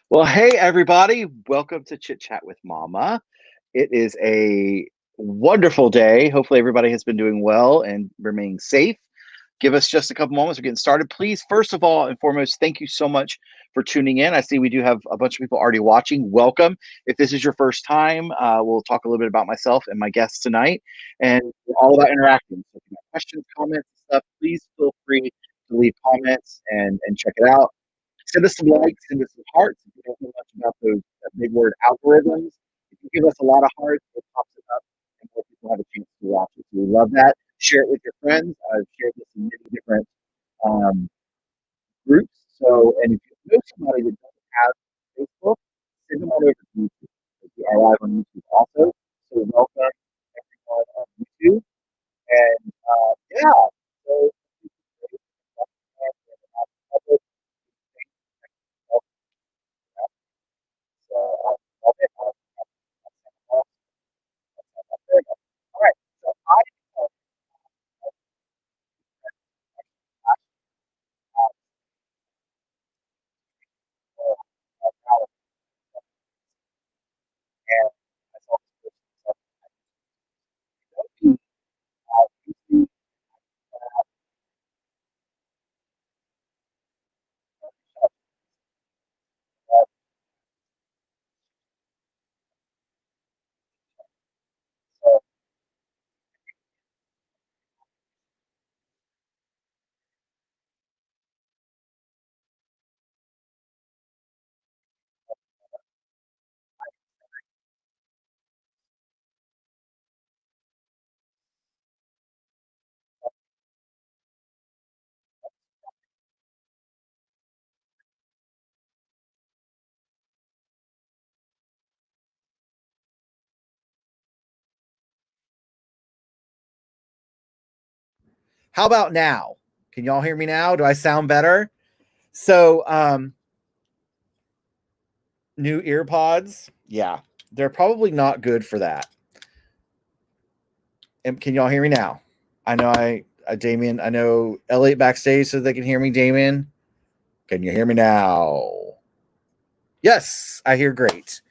Well, hey, everybody. Welcome to Chit Chat with Mama. It is a wonderful day. Hopefully, everybody has been doing well and remaining safe. Give us just a couple moments. We're getting started. Please, first of all and foremost, thank you so much for tuning in. I see we do have a bunch of people already watching. Welcome. If this is your first time, we'll talk a little bit about myself and my guests tonight. And we're all about interacting. So if you have questions, comments, and stuff, please feel free to leave comments and check it out. Send us some likes, send us some hearts. If you don't know much about those that big word algorithms, if you give us a lot of hearts, it pops it up and more people have a chance to watch it. So we love that. Share it with your friends. I've shared this in many different um, groups. So, and if you know somebody that doesn't have Facebook, send them on over to YouTube. We are live on YouTube also. So welcome everyone on YouTube. And yeah, so all right. So I and myself How about now? Can y'all hear me now? Do I sound better? So, new ear pods. Yeah, they're probably not good for that. And can y'all hear me now? I know Damien, I know Elliot backstage so they can hear me. Damien, can you hear me now? Yes, I hear great.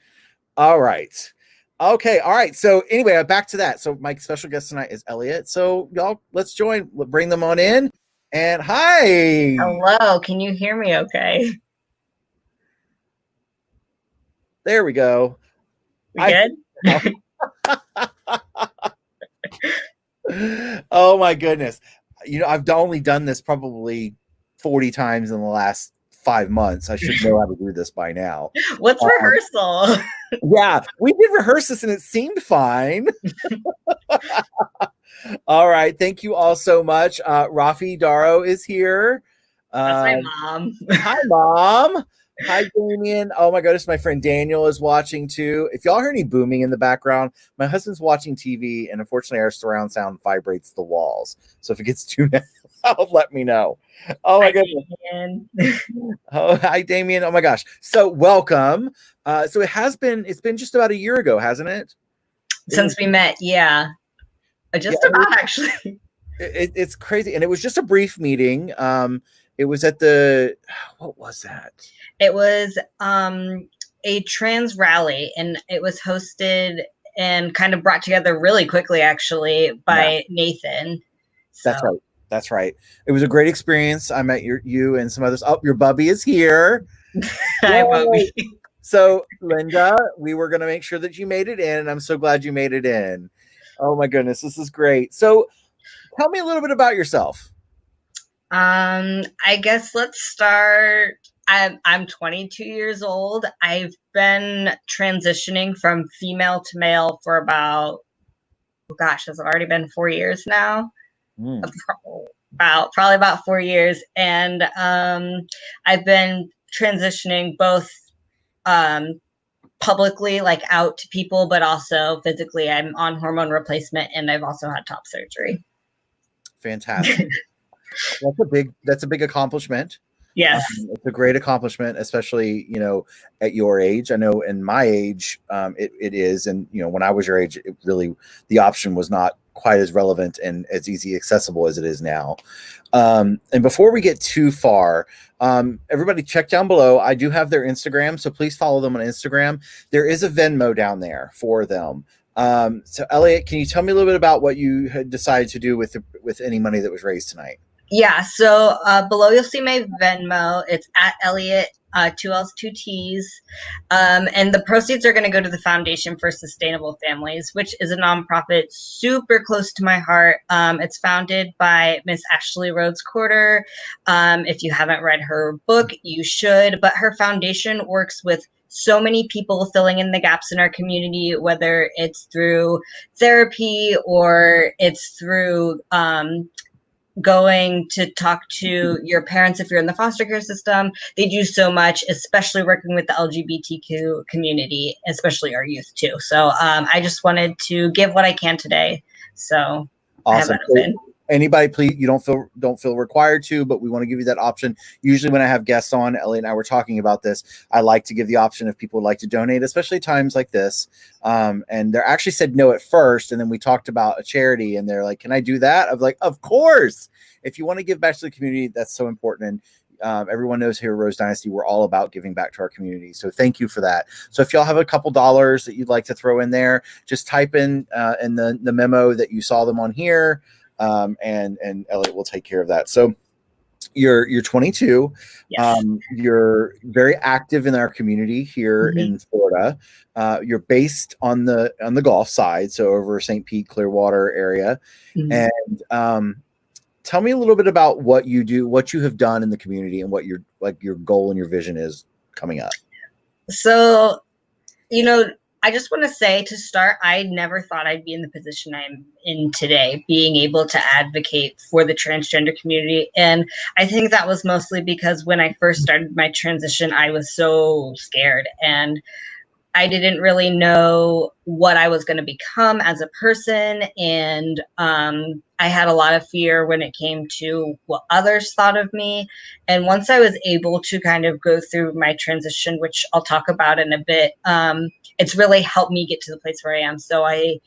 All right. Okay. All right. So anyway, back to that. So my special guest tonight is Elliot. So y'all, let's join. We'll bring them on in. And hi. Hello. Can you hear me okay? There we go. We good? Oh my goodness. You know, I've only done this probably 40 times in the last 5 months. I should know how to do this by now. What's rehearsal? Yeah, we did rehearse this and it seemed fine. All right. Thank you all so much. Rafi Darrow is here. That's my mom. Hi, Mom. Hi, Damien. Oh my goodness, my friend Daniel is watching too. If y'all hear any booming in the background, my husband's watching TV, and unfortunately, our surround sound vibrates the walls. So if it gets too loud, let me know. Oh my goodness. Oh, hi, Damien. Oh my gosh. So welcome. So it's been just about a year ago, hasn't it? Since we met, yeah. Just about actually. It's crazy, and it was just a brief meeting. It was at the what was that? It was a trans rally, and it was hosted and kind of brought together really quickly, actually, by Nathan. So. That's right. It was a great experience. I met you and some others. Oh, your Bubby is here. Hi, Bubby. So, Linda, we were going to make sure that you made it in, and I'm so glad you made it in. Oh my goodness, this is great. So, tell me a little bit about yourself. I guess let's start. I'm 22 years old. I've been transitioning from female to male for about, has it already been 4 years now? Probably about 4 years. And I've been transitioning both publicly, like out to people, but also physically. I'm on hormone replacement, and I've also had top surgery. Fantastic. That's a big accomplishment. Yes. It's a great accomplishment, especially, at your age. I know in my age, it is. And, when I was your age, it really, the option was not quite as relevant and as easy accessible as it is now. And before we get too far, everybody check down below. I do have their Instagram, so please follow them on Instagram. There is a Venmo down there for them. So Elliott, can you tell me a little bit about what you had decided to do with any money that was raised tonight? Yeah, so below you'll see my Venmo. It's at Elliott, 2L's, 2T's. And the proceeds are going to go to the Foundation for Sustainable Families, which is a nonprofit super close to my heart. It's founded by Miss Ashley Rose. If you haven't read her book, you should. But her foundation works with so many people filling in the gaps in our community, whether it's through therapy or it's through going to talk to your parents if you're in the foster care system. They do so much, especially working with the LGBTQ community, especially our youth too. So I just wanted to give what I can today. So awesome. Anybody, please, you don't feel required to, but we want to give you that option. Usually when I have guests on, Elliott and I were talking about this, I like to give the option if people would like to donate, especially times like this. And they actually said no at first, and then we talked about a charity, and they're like, "Can I do that?" I was like, "Of course!" If you want to give back to the community, that's so important. And everyone knows here at Rose Dynasty, we're all about giving back to our community. So thank you for that. So if y'all have a couple dollars that you'd like to throw in there, just type in the memo that you saw them on here. And Elliott will take care of that. So you're 22. Yes. You're very active in our community here in Florida. You're based on the Gulf side, so over St. Pete, Clearwater area. And tell me a little bit about what you do, what you have done in the community, and what your goal and your vision is coming up. So, I just want to say to start, I never thought I'd be in the position I'm in today, being able to advocate for the transgender community. And I think that was mostly because when I first started my transition, I was so scared and I didn't really know what I was going to become as a person. And I had a lot of fear when it came to what others thought of me. And once I was able to kind of go through my transition, which I'll talk about in a bit, it's really helped me get to the place where I am. So I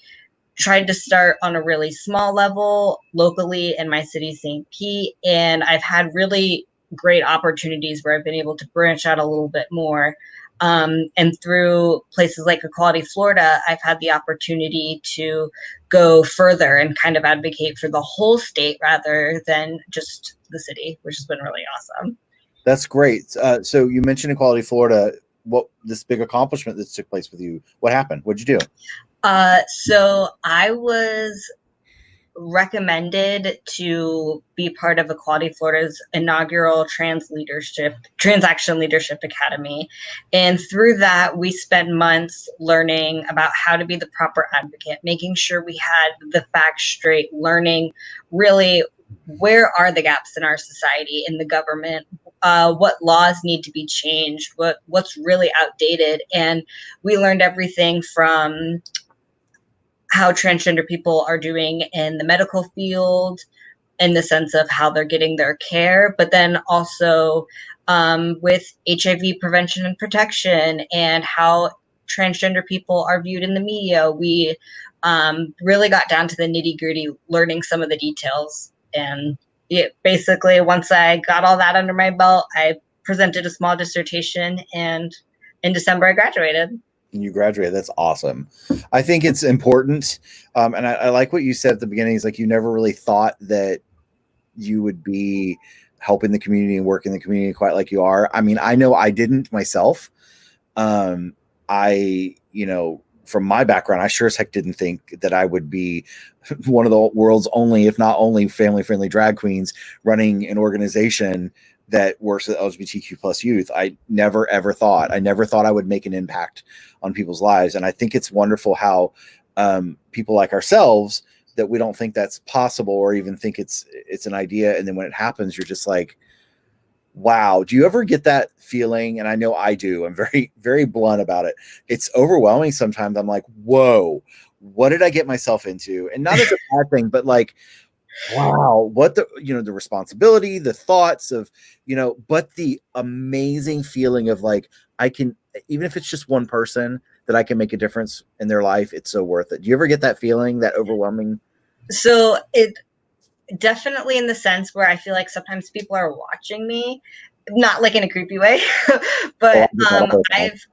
tried to start on a really small level locally in my city, St. Pete. And I've had really great opportunities where I've been able to branch out a little bit more. And through places like Equality Florida, I've had the opportunity to go further and kind of advocate for the whole state rather than just the city, which has been really awesome. That's great. So you mentioned Equality Florida. What this big accomplishment that took place with you? What happened? What'd you do? So I was recommended to be part of Equality Florida's inaugural Transaction Leadership Academy. And through that, we spent months learning about how to be the proper advocate, making sure we had the facts straight, learning really where are the gaps in our society, in the government, what laws need to be changed, what's really outdated. And we learned everything from how transgender people are doing in the medical field, in the sense of how they're getting their care, but then also with HIV prevention and protection and how transgender people are viewed in the media. We really got down to the nitty-gritty, learning some of the details. And basically, once I got all that under my belt, I presented a small dissertation, and in December I graduated. You graduated. That's awesome. I think it's important. And I like what you said at the beginning. Is like, you never really thought that you would be helping the community and working in the community quite like you are. I mean, I know I didn't myself. From my background, I sure as heck didn't think that I would be one of the world's only, if not only, family-friendly drag queens running an organization that works with LGBTQ plus youth. I never, ever thought. I never thought I would make an impact on people's lives. And I think it's wonderful how people like ourselves, that we don't think that's possible or even think it's an idea. And then when it happens, you're just like, wow. Do you ever get that feeling? And I know I do. I'm very, very blunt about it. It's overwhelming sometimes. I'm like, whoa, what did I get myself into? And not as a bad thing, but like, Wow. What the, the responsibility, the thoughts of, but the amazing feeling of like, I can, even if it's just one person that I can make a difference in their life, it's so worth it. Do you ever get that feeling, that overwhelming? So it definitely, in the sense where I feel like sometimes people are watching me, not like in a creepy way, but I've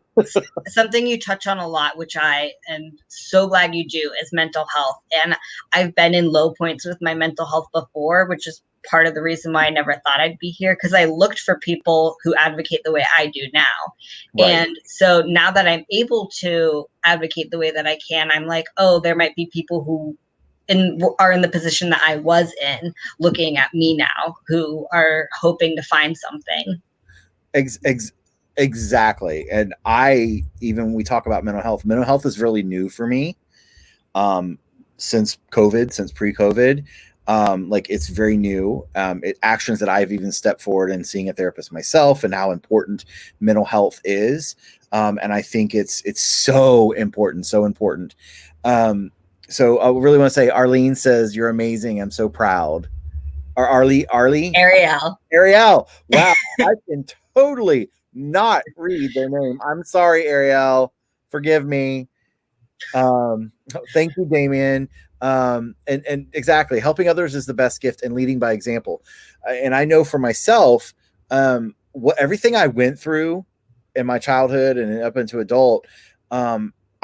something you touch on a lot, which I am so glad you do, is mental health. And I've been in low points with my mental health before, which is part of the reason why I never thought I'd be here, because I looked for people who advocate the way I do now. Right. And so now that I'm able to advocate the way that I can, I'm like, oh, there might be people who are in the position that I was in, looking at me now, who are hoping to find something. Exactly. And when we talk about mental health is really new for me. Since pre-COVID, like it's very new. Actions that I've even stepped forward and seeing a therapist myself, and how important mental health is. And I think it's so important. So I really want to say, Arlene says, "You're amazing. I'm so proud." Or Ariel. Wow. I can totally not read their name. I'm sorry, Ariel. Forgive me. Thank you, Damien. And exactly, helping others is the best gift, and leading by example. And I know for myself, everything I went through in my childhood and up into adult,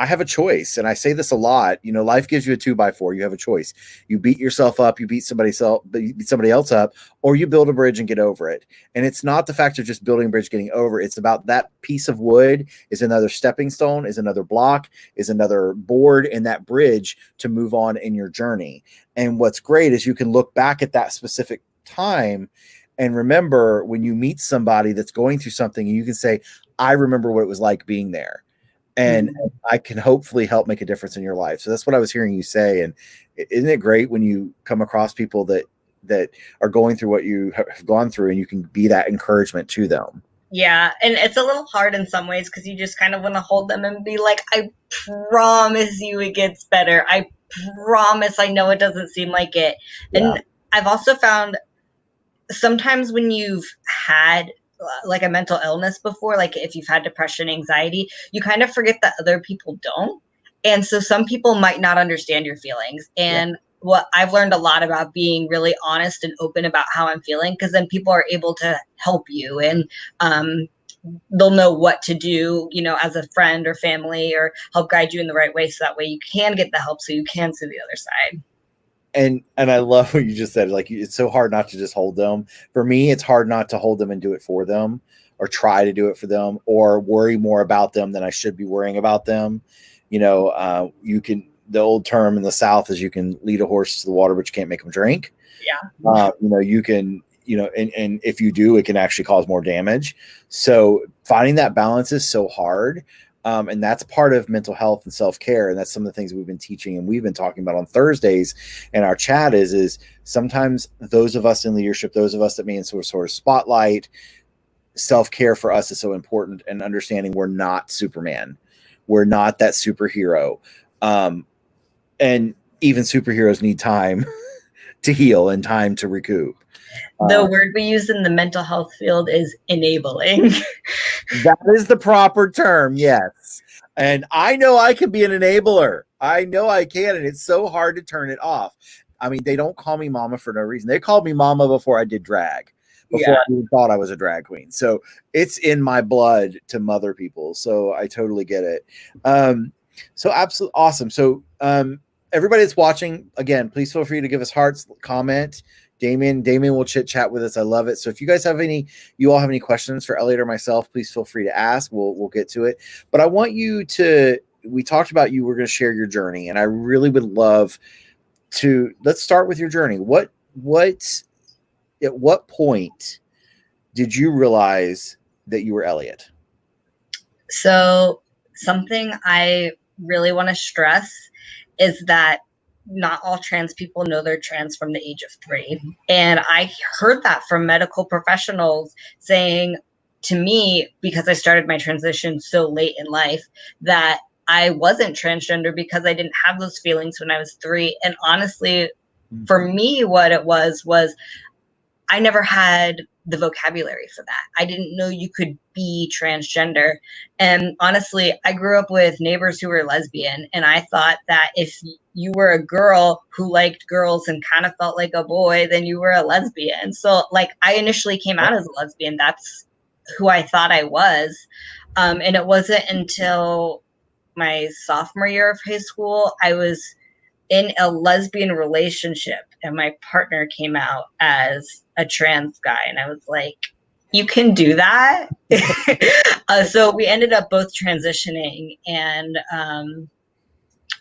I have a choice. And I say this a lot, life gives you a 2x4. You have a choice. You beat yourself up, you beat somebody else up, or you build a bridge and get over it. And it's not the fact of just building a bridge, getting over. It's about that piece of wood is another stepping stone, is another block, is another board in that bridge to move on in your journey. And what's great is you can look back at that specific time and remember when you meet somebody that's going through something, and you can say, I remember what it was like being there. And I can hopefully help make a difference in your life. So that's what I was hearing you say. And isn't it great when you come across people that are going through what you have gone through, and you can be that encouragement to them? Yeah. And it's a little hard in some ways, because you just kind of want to hold them and be like, I promise you it gets better. I promise. I know it doesn't seem like it. Yeah. And I've also found sometimes when you've had like a mental illness before, like if you've had depression, anxiety, you kind of forget that other people don't. And so some people might not understand your feelings. And what I've learned a lot about being really honest and open about how I'm feeling, because then people are able to help you, and they'll know what to do, as a friend or family, or help guide you in the right way, so that way you can get the help, so you can see the other side. And I love what you just said. Like, it's so hard not to just hold them. For me, it's hard not to hold them and do it for them, or try to do it for them, or worry more about them than I should be worrying about them. The old term in the South is you can lead a horse to the water, but you can't make them drink. Yeah. You can, and if you do, it can actually cause more damage. So finding that balance is so hard. And that's part of mental health and self-care. And that's some of the things we've been teaching and we've been talking about on Thursdays in our chat is sometimes those of us in leadership, those of us that may in sort of spotlight, self-care for us is so important, and understanding we're not Superman. We're not that superhero. And even superheroes need time to heal and time to recoup. The word we use in the mental health field is enabling. That is the proper term, yes. And I know I can be an enabler. I know I can, and it's so hard to turn it off. I mean, they don't call me Mama for no reason. They called me Mama before I did drag, before I even thought I was a drag queen. So it's in my blood to mother people. So I totally get it. So absolutely awesome. So everybody that's watching, again, please feel free to give us hearts, comment. Damien will chit chat with us. I love it. So if you guys have you all have any questions for Elliott or myself, please feel free to ask. We'll get to it. But I want you to, we talked about you were going to share your journey, and I really would love to, let's start with your journey. At what point did you realize that you were Elliott? So something I really want to stress is that not all trans people know they're trans from the age of 3. And I heard that from medical professionals saying to me, because I started my transition so late in life, that I wasn't transgender because I didn't have those feelings when I was 3. And honestly, for me, what it was I never had the vocabulary for that. I didn't know you could be transgender. And honestly, I grew up with neighbors who were lesbian, and I thought that if you were a girl who liked girls and kind of felt like a boy, then you were a lesbian. So like I initially came out as a lesbian. That's who I thought I was. And it wasn't until my sophomore year of high school, I was in a lesbian relationship and my partner came out as a trans guy, and I was like, you can do that. So we ended up both transitioning, and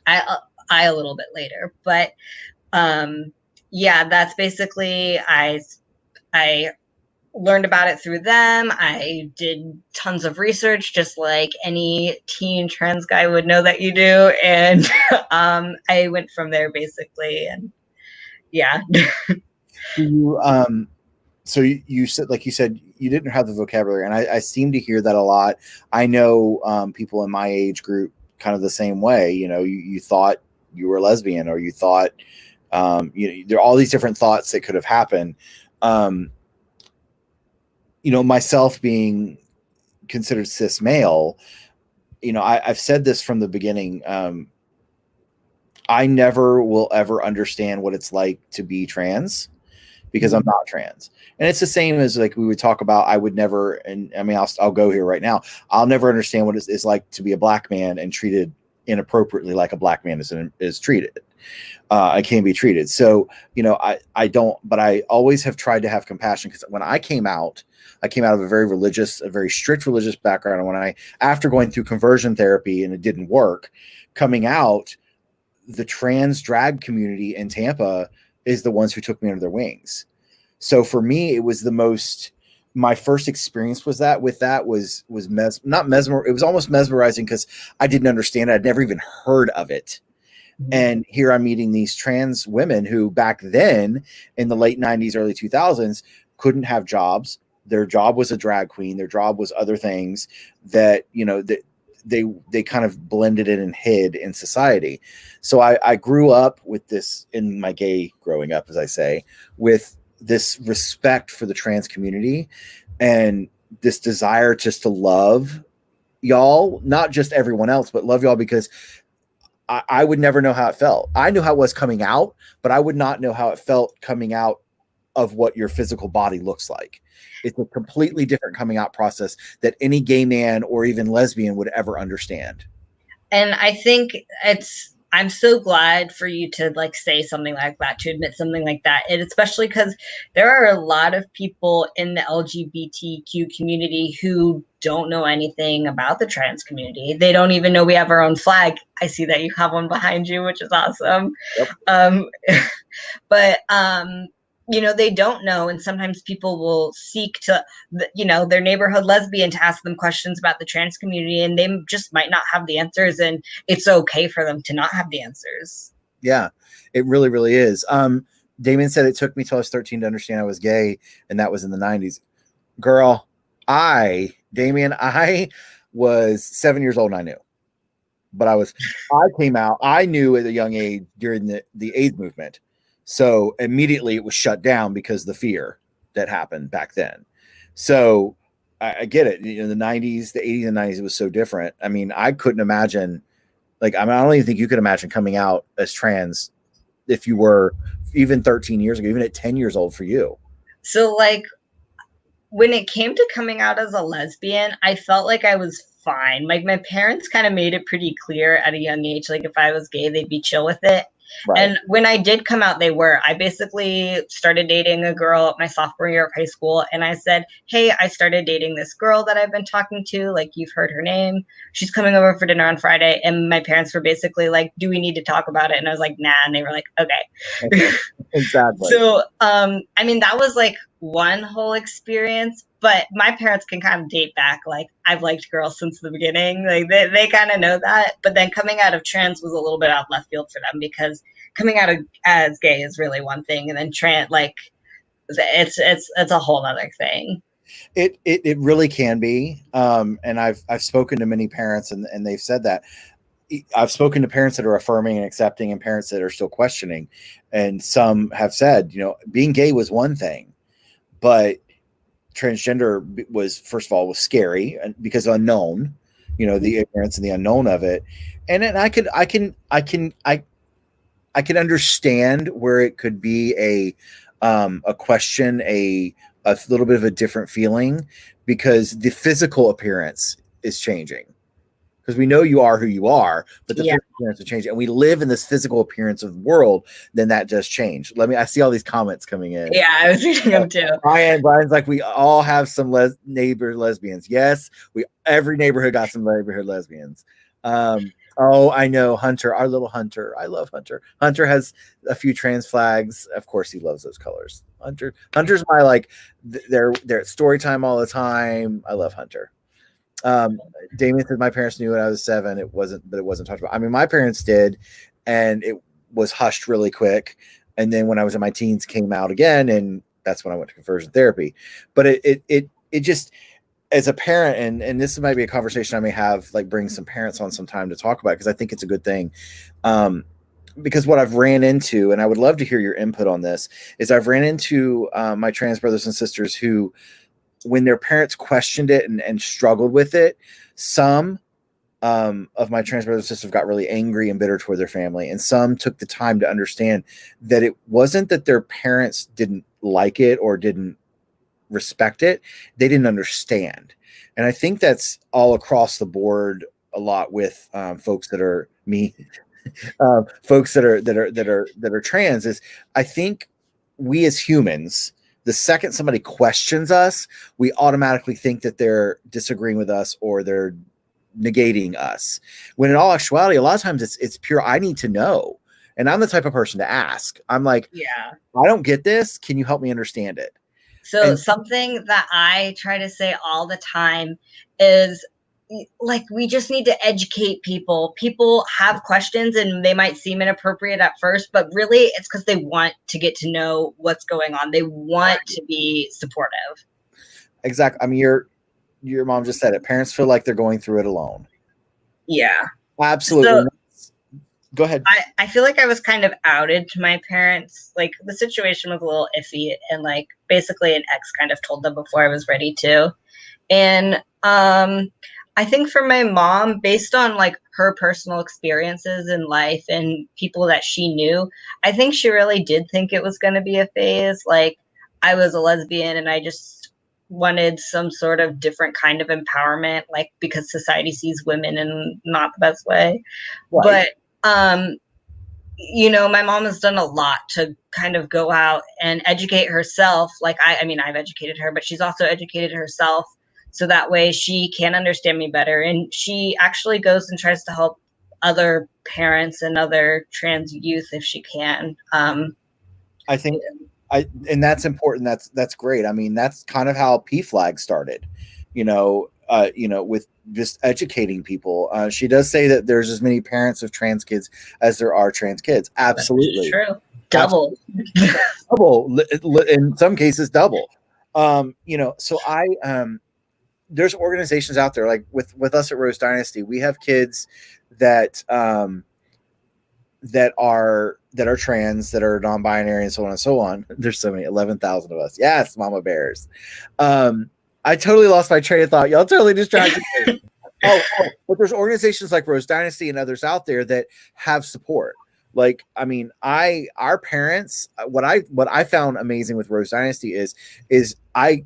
I a little bit later, but yeah, that's basically I learned about it through them. I did tons of research, just like any teen trans guy would know that you do. And I went from there basically. And yeah. So you said, like you said, you didn't have the vocabulary, and I seem to hear that a lot. I know people in my age group kind of the same way. You know, you thought you were lesbian, or you thought, there are all these different thoughts that could have happened. Myself being considered cis male, I've said this from the beginning. I never will ever understand what it's like to be trans because I'm not trans. And it's the same as like we would talk about, I would never, and I mean, I'll go here right now. I'll never understand what it's like to be a black man and treated inappropriately like a black man is treated. I can be treated. So, I don't, but I always have tried to have compassion, because when I came out of a very strict religious background. And after going through conversion therapy and it didn't work, coming out, the trans drag community in Tampa is the ones who took me under their wings. So for me, it was my first experience was not mesmer. It was almost mesmerizing because I didn't understand it. I'd never even heard of it. And here I'm meeting these trans women who back then in the late 90s, early 2000s couldn't have jobs. Their job was a drag queen. Their job was other things that, that they kind of blended in and hid in society. So I grew up with this, in my gay growing up, as I say, with this respect for the trans community and this desire just to love y'all, not just everyone else, but love y'all, because I would never know how it felt. I knew how it was coming out, but I would not know how it felt coming out of what your physical body looks like. It's a completely different coming out process that any gay man or even lesbian would ever understand. And I think I'm so glad for you to like say something like that, to admit something like that. And especially because there are a lot of people in the LGBTQ community who don't know anything about the trans community. They don't even know we have our own flag. I see that you have one behind you, which is awesome. Yep. But they don't know. And sometimes people will seek to, their neighborhood lesbian to ask them questions about the trans community, and they just might not have the answers. And it's okay for them to not have the answers. Yeah, it really, really is. Damien said it took me till I was 13 to understand I was gay, and that was in the 90s. Girl, I was 7 years old and I knew. But I came out, I knew at a young age during the AIDS movement. So immediately it was shut down because of the fear that happened back then. So I get it. In the 90s, the 80s and 90s, it was so different. I mean, I couldn't imagine, I don't even think you could imagine coming out as trans if you were even 13 years ago, even at 10 years old for you. So when it came to coming out as a lesbian, I felt like I was fine. Like my parents kind of made it pretty clear at a young age, like if I was gay, they'd be chill with it. Right. And when I did come out, I basically started dating a girl my sophomore year of high school. And I said, hey, I started dating this girl that I've been talking to. Like, you've heard her name. She's coming over for dinner on Friday. And my parents were basically like, do we need to talk about it? And I was like, nah. And they were like, okay. Exactly. So, that was like one whole experience. But my parents can kind of date back. Like, I've liked girls since the beginning. Like, they kind of know that. But then coming out of trans was a little bit out of left field for them, because coming out as gay is really one thing, and then trans, like, it's a whole other thing. It really can be. And I've spoken to many parents, and they've said that. I've spoken to parents that are affirming and accepting and parents that are still questioning. And some have said, being gay was one thing, but transgender was, first of all, was scary because unknown, the ignorance and the unknown of it. And then I can understand where it could be a question, a little bit of a different feeling, because the physical appearance is changing. Because we know you are who you are, but the physical appearance will change, and we live in this physical appearance of the world. Then that does change. I see all these comments coming in. Yeah, I was reading them too. Brian's like, we all have some neighbor lesbians. Yes, every neighborhood got some neighborhood lesbians. Oh, I know Hunter, our little Hunter. I love Hunter. Hunter has a few trans flags. Of course, he loves those colors. Hunter's my they're at story time all the time. I love Hunter. Damien said my parents knew when I was 7. It wasn't talked about. I mean, my parents did, and it was hushed really quick. And then when I was in my teens, came out again, and that's when I went to conversion therapy. But it just, as a parent, and this might be a conversation I may have, bring some parents on sometime to talk about, because I think it's a good thing. Because what I've ran into, and I would love to hear your input on this, is I've ran into my trans brothers and sisters who, when their parents questioned it and struggled with it, some of my trans brothers and sisters got really angry and bitter toward their family. And some took the time to understand that it wasn't that their parents didn't like it or didn't respect it. They didn't understand. And I think that's all across the board a lot with folks that are me, folks that are trans. Is I think we as humans, the second somebody questions us, we automatically think that they're disagreeing with us or they're negating us. When in all actuality, a lot of times it's pure, I need to know. And I'm the type of person to ask. I'm like, I don't get this. Can you help me understand it? So something that I try to say all the time is, we just need to educate people. People have questions and they might seem inappropriate at first, but really it's because they want to get to know what's going on. They want to be supportive. Exactly. I mean, your mom just said it. Parents feel like they're going through it alone. Yeah. Absolutely. So, go ahead. I feel like I was kind of outed to my parents. The situation was a little iffy, and basically an ex kind of told them before I was ready to. And I think for my mom, based on her personal experiences in life and people that she knew, I think she really did think it was going to be a phase. I was a lesbian and I just wanted some sort of different kind of empowerment, because society sees women in not the best way. Right. But, my mom has done a lot to kind of go out and educate herself. I mean, I've educated her, but she's also educated herself. So that way she can understand me better. And she actually goes and tries to help other parents and other trans youth if she can. I think and that's important. That's great. I mean, that's kind of how PFLAG started, with just educating people. She does say that there's as many parents of trans kids as there are trans kids. Absolutely. That's true. Double. Double. In some cases, double. So there's organizations out there, with us at Rose Dynasty, we have kids that are trans, that are non-binary, and so on and so on. There's so many, 11,000 of us. Yes, Mama Bears. I totally lost my train of thought. Y'all totally distracted me. But there's organizations like Rose Dynasty and others out there that have support. Our parents, what I found amazing with Rose Dynasty is I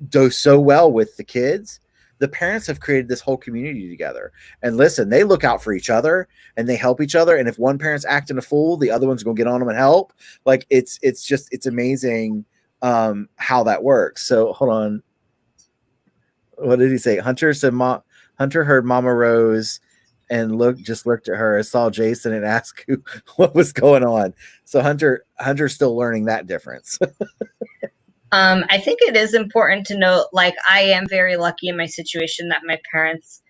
do so well with the kids. The parents have created this whole community together, and listen, they look out for each other and they help each other. And if one parent's acting a fool, the other one's going to get on them and help. It's amazing how that works. So hold on. What did he say? Hunter said, Hunter heard Mama Rose and looked at her, saw Jason and asked what was going on. So Hunter's still learning that difference. I think it is important to note, I am very lucky in my situation that my parents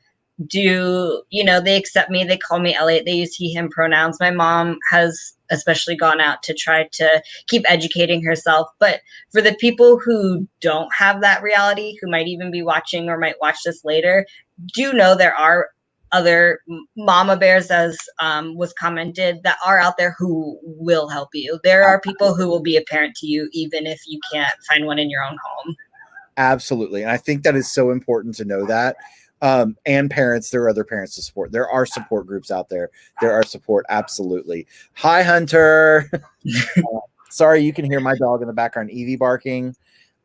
do, they accept me. They call me Elliot. They use he, him pronouns. My mom has especially gone out to try to keep educating herself. But for the people who don't have that reality, who might even be watching or might watch this later, do know there are other mama bears, as was commented, that are out there who will help you. There are people who will be a parent to you even if you can't find one in your own home. Absolutely. And I think that is so important to know that. And parents, there are other parents to support. There are support groups out there. There are support. Absolutely. Hi, Hunter. Sorry, you can hear my dog in the background, Evie, barking.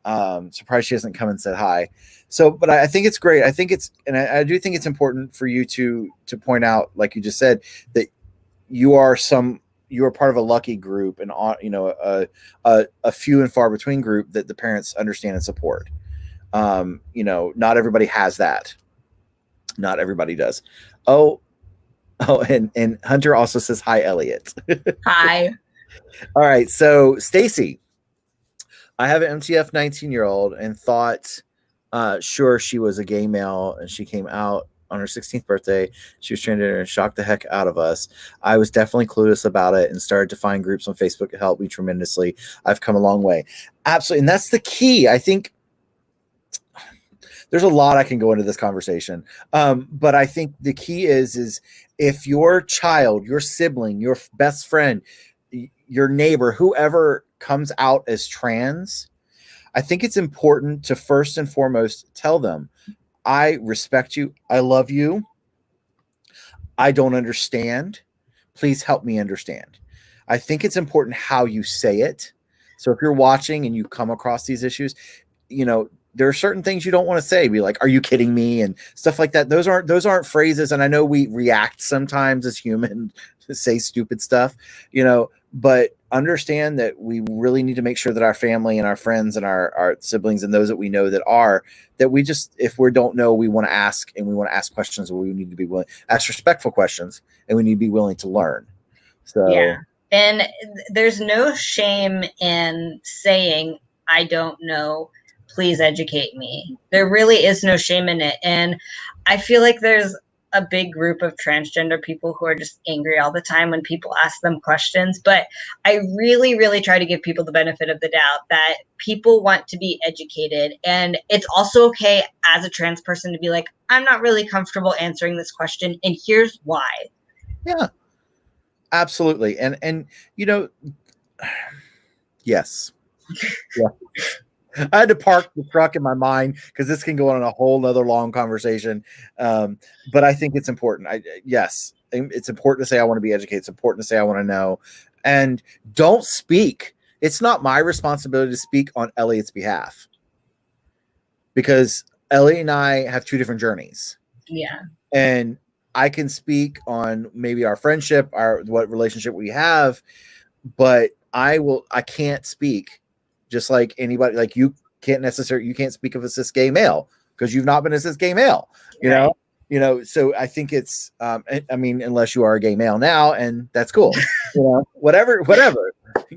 Surprised she hasn't come and said hi. So, but I think it's great. I think it's, and I do think it's important for you to point out, like you just said, that you are part of a lucky group, and a few and far between group that the parents understand and support. Not everybody has that. Not everybody does. Oh, and Hunter also says hi, Elliot. Hi. All right, so Stacy, I have an MTF 19-year-old and thought, sure, she was a gay male, and she came out on her 16th birthday. She was transgender and shocked the heck out of us. I was definitely clueless about it and started to find groups on Facebook to help me tremendously. I've come a long way. Absolutely. And that's the key. I think there's a lot I can go into this conversation. But I think the key is if your child, your sibling, your best friend, your neighbor, whoever comes out as trans, I think it's important to first and foremost tell them, I respect you. I love you. I don't understand. Please help me understand. I think it's important how you say it. So if you're watching and you come across these issues, there are certain things you don't want to say. Be like, are you kidding me? And stuff like that. Those aren't phrases. And I know we react sometimes as humans to say stupid stuff, but understand that we really need to make sure that our family and our friends and our siblings and those that we know that we just, if we don't know, we want to ask, and we want to ask questions, where we need to be willing, ask respectful questions, and we need to be willing to learn. So, yeah. And there's no shame in saying, I don't know, please educate me. There really is no shame in it. And I feel like there's a big group of transgender people who are just angry all the time when people ask them questions. But I really, really try to give people the benefit of the doubt that people want to be educated. And it's also okay as a trans person to be like, I'm not really comfortable answering this question, and here's why. Yeah, absolutely. And yes. Yeah. I had to park the truck in my mind because this can go on a whole nother long conversation. But I think it's important. It's important to say I want to be educated. It's important to say I want to know. And don't speak. It's not my responsibility to speak on Elliot's behalf, because Elliot and I have two different journeys. Yeah. And I can speak on maybe our friendship, what relationship we have, but I can't speak. Just like anybody, like you can't speak of a cis gay male because you've not been a cis gay male, so I think it's, unless you are a gay male now, and that's cool, whatever,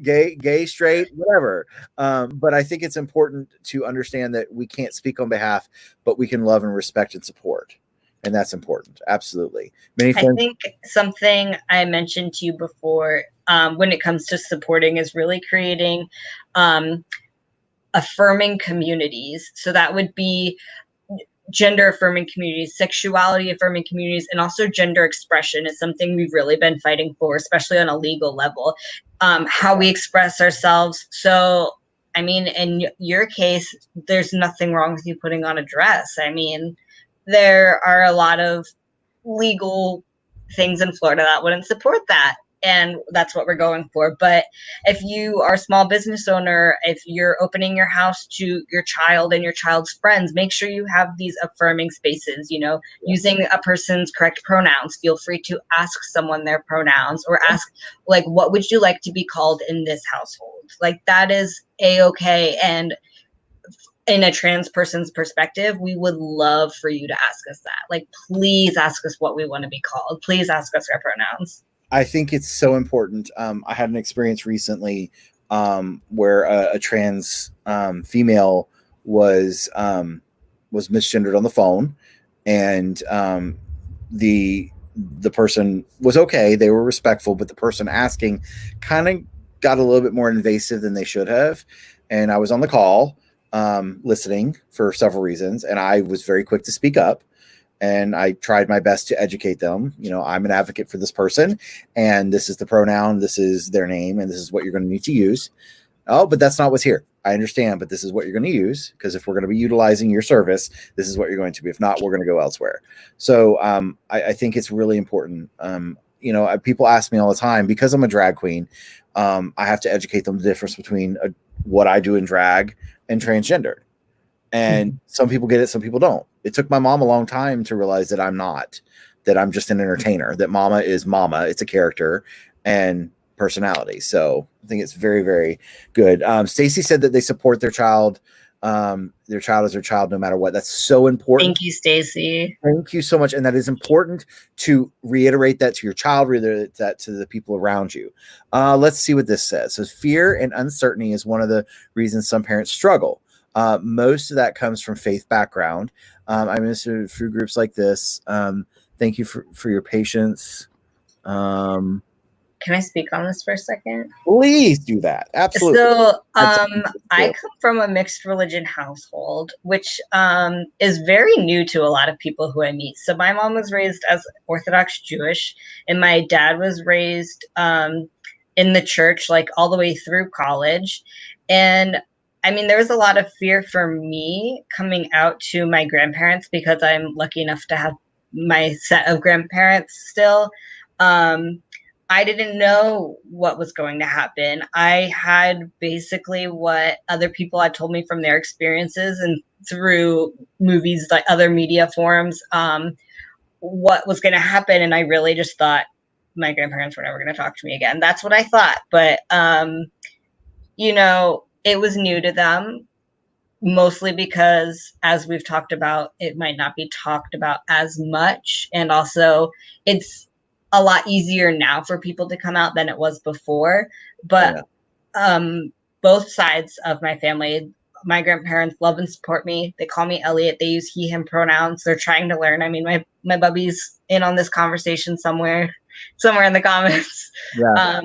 gay, straight, whatever. But I think it's important to understand that we can't speak on behalf, but we can love and respect and support. And that's important. Absolutely. I think something I mentioned to you before, when it comes to supporting, is really creating affirming communities. So that would be gender affirming communities, sexuality affirming communities, and also gender expression is something we've really been fighting for, especially on a legal level, how we express ourselves. So, in your case, there's nothing wrong with you putting on a dress. There are a lot of legal things in Florida that wouldn't support that. And that's what we're going for. But if you are a small business owner, if you're opening your house to your child and your child's friends, make sure you have these affirming spaces, using a person's correct pronouns. Feel free to ask someone their pronouns, or ask, like, what would you like to be called in this household? Like, that is a-okay. And in a trans person's perspective, we would love for you to ask us that. Like, please ask us what we want to be called. Please ask us our pronouns. I think it's so important. I had an experience recently where a trans female was misgendered on the phone, and the person was okay. They were respectful, but the person asking kind of got a little bit more invasive than they should have. And I was on the call listening for several reasons, and I was very quick to speak up. And I tried my best to educate them. You know, I'm an advocate for this person, and this is the pronoun, this is their name, and this is what you're going to need to use. Oh, but that's not what's here. I understand, but this is what you're going to use, because if we're going to be utilizing your service, this is what you're going to be. If not, we're going to go elsewhere. So I think it's really important. You know, people ask me all the time, because I'm a drag queen, I have to educate them the difference between what I do in drag and transgender. And some people get it, some people don't. It took my mom a long time to realize that I'm not, that I'm just an entertainer, that Mama is Mama. It's a character and personality. So I think it's very, very good. Stacy said that they support their child. Their child is their child, no matter what. That's so important. Thank you, Stacy. Thank you so much. And that is important to reiterate that to your child, reiterate that to the people around you. Let's see what this says. So fear and uncertainty is one of the reasons some parents struggle. Most of that comes from faith background. I ministered through groups like this. Thank you for your patience. Can I speak on this for a second? Please do that. Absolutely. So I come from a mixed religion household, which is very new to a lot of people who I meet. So my mom was raised as Orthodox Jewish, and my dad was raised in the church, like all the way through college. And I mean, there was a lot of fear for me coming out to my grandparents, because I'm lucky enough to have my set of grandparents still. I didn't know what was going to happen. I had basically what other people had told me from their experiences and through movies, like other media forums, what was going to happen. And I really just thought my grandparents were never going to talk to me again. That's what I thought. But, you know, it was new to them, mostly because, as we've talked about, it might not be talked about as much. And also it's a lot easier now for people to come out than it was before. But both sides of my family, my grandparents love and support me. They call me Elliot. They use he, him pronouns. They're trying to learn. I mean, my bubby's in on this conversation somewhere in the comments. Yeah.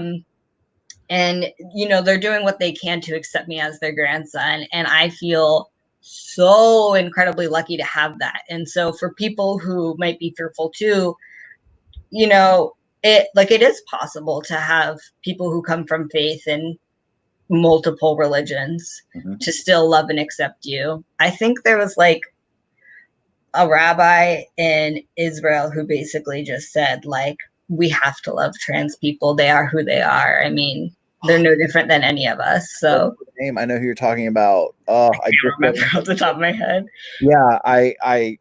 And, you know, they're doing what they can to accept me as their grandson. And I feel so incredibly lucky to have that. And so for people who might be fearful too, you know, it is possible to have people who come from faith and multiple religions to still love and accept you. I think there was like a rabbi in Israel who basically just said, like, we have to love trans people. They are who they are. I mean, they're no different than any of us. So name, I know who you're talking about. Oh, I can't remember off the top of my head. Yeah, I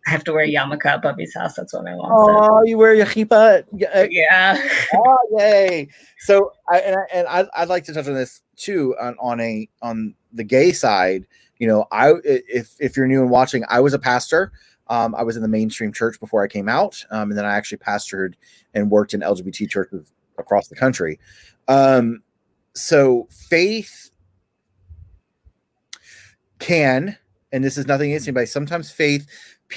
have to wear a yarmulke at Bubby's house. That's what my mom said. Oh, you wear your kippah? Yeah. Oh, yay! So I'd like to touch on this too on the gay side. You know, if you're new and watching, I was a pastor. I was in the mainstream church before I came out, and then I actually pastored and worked in LGBT churches across the country. So faith can, and this is nothing against anybody, sometimes faith,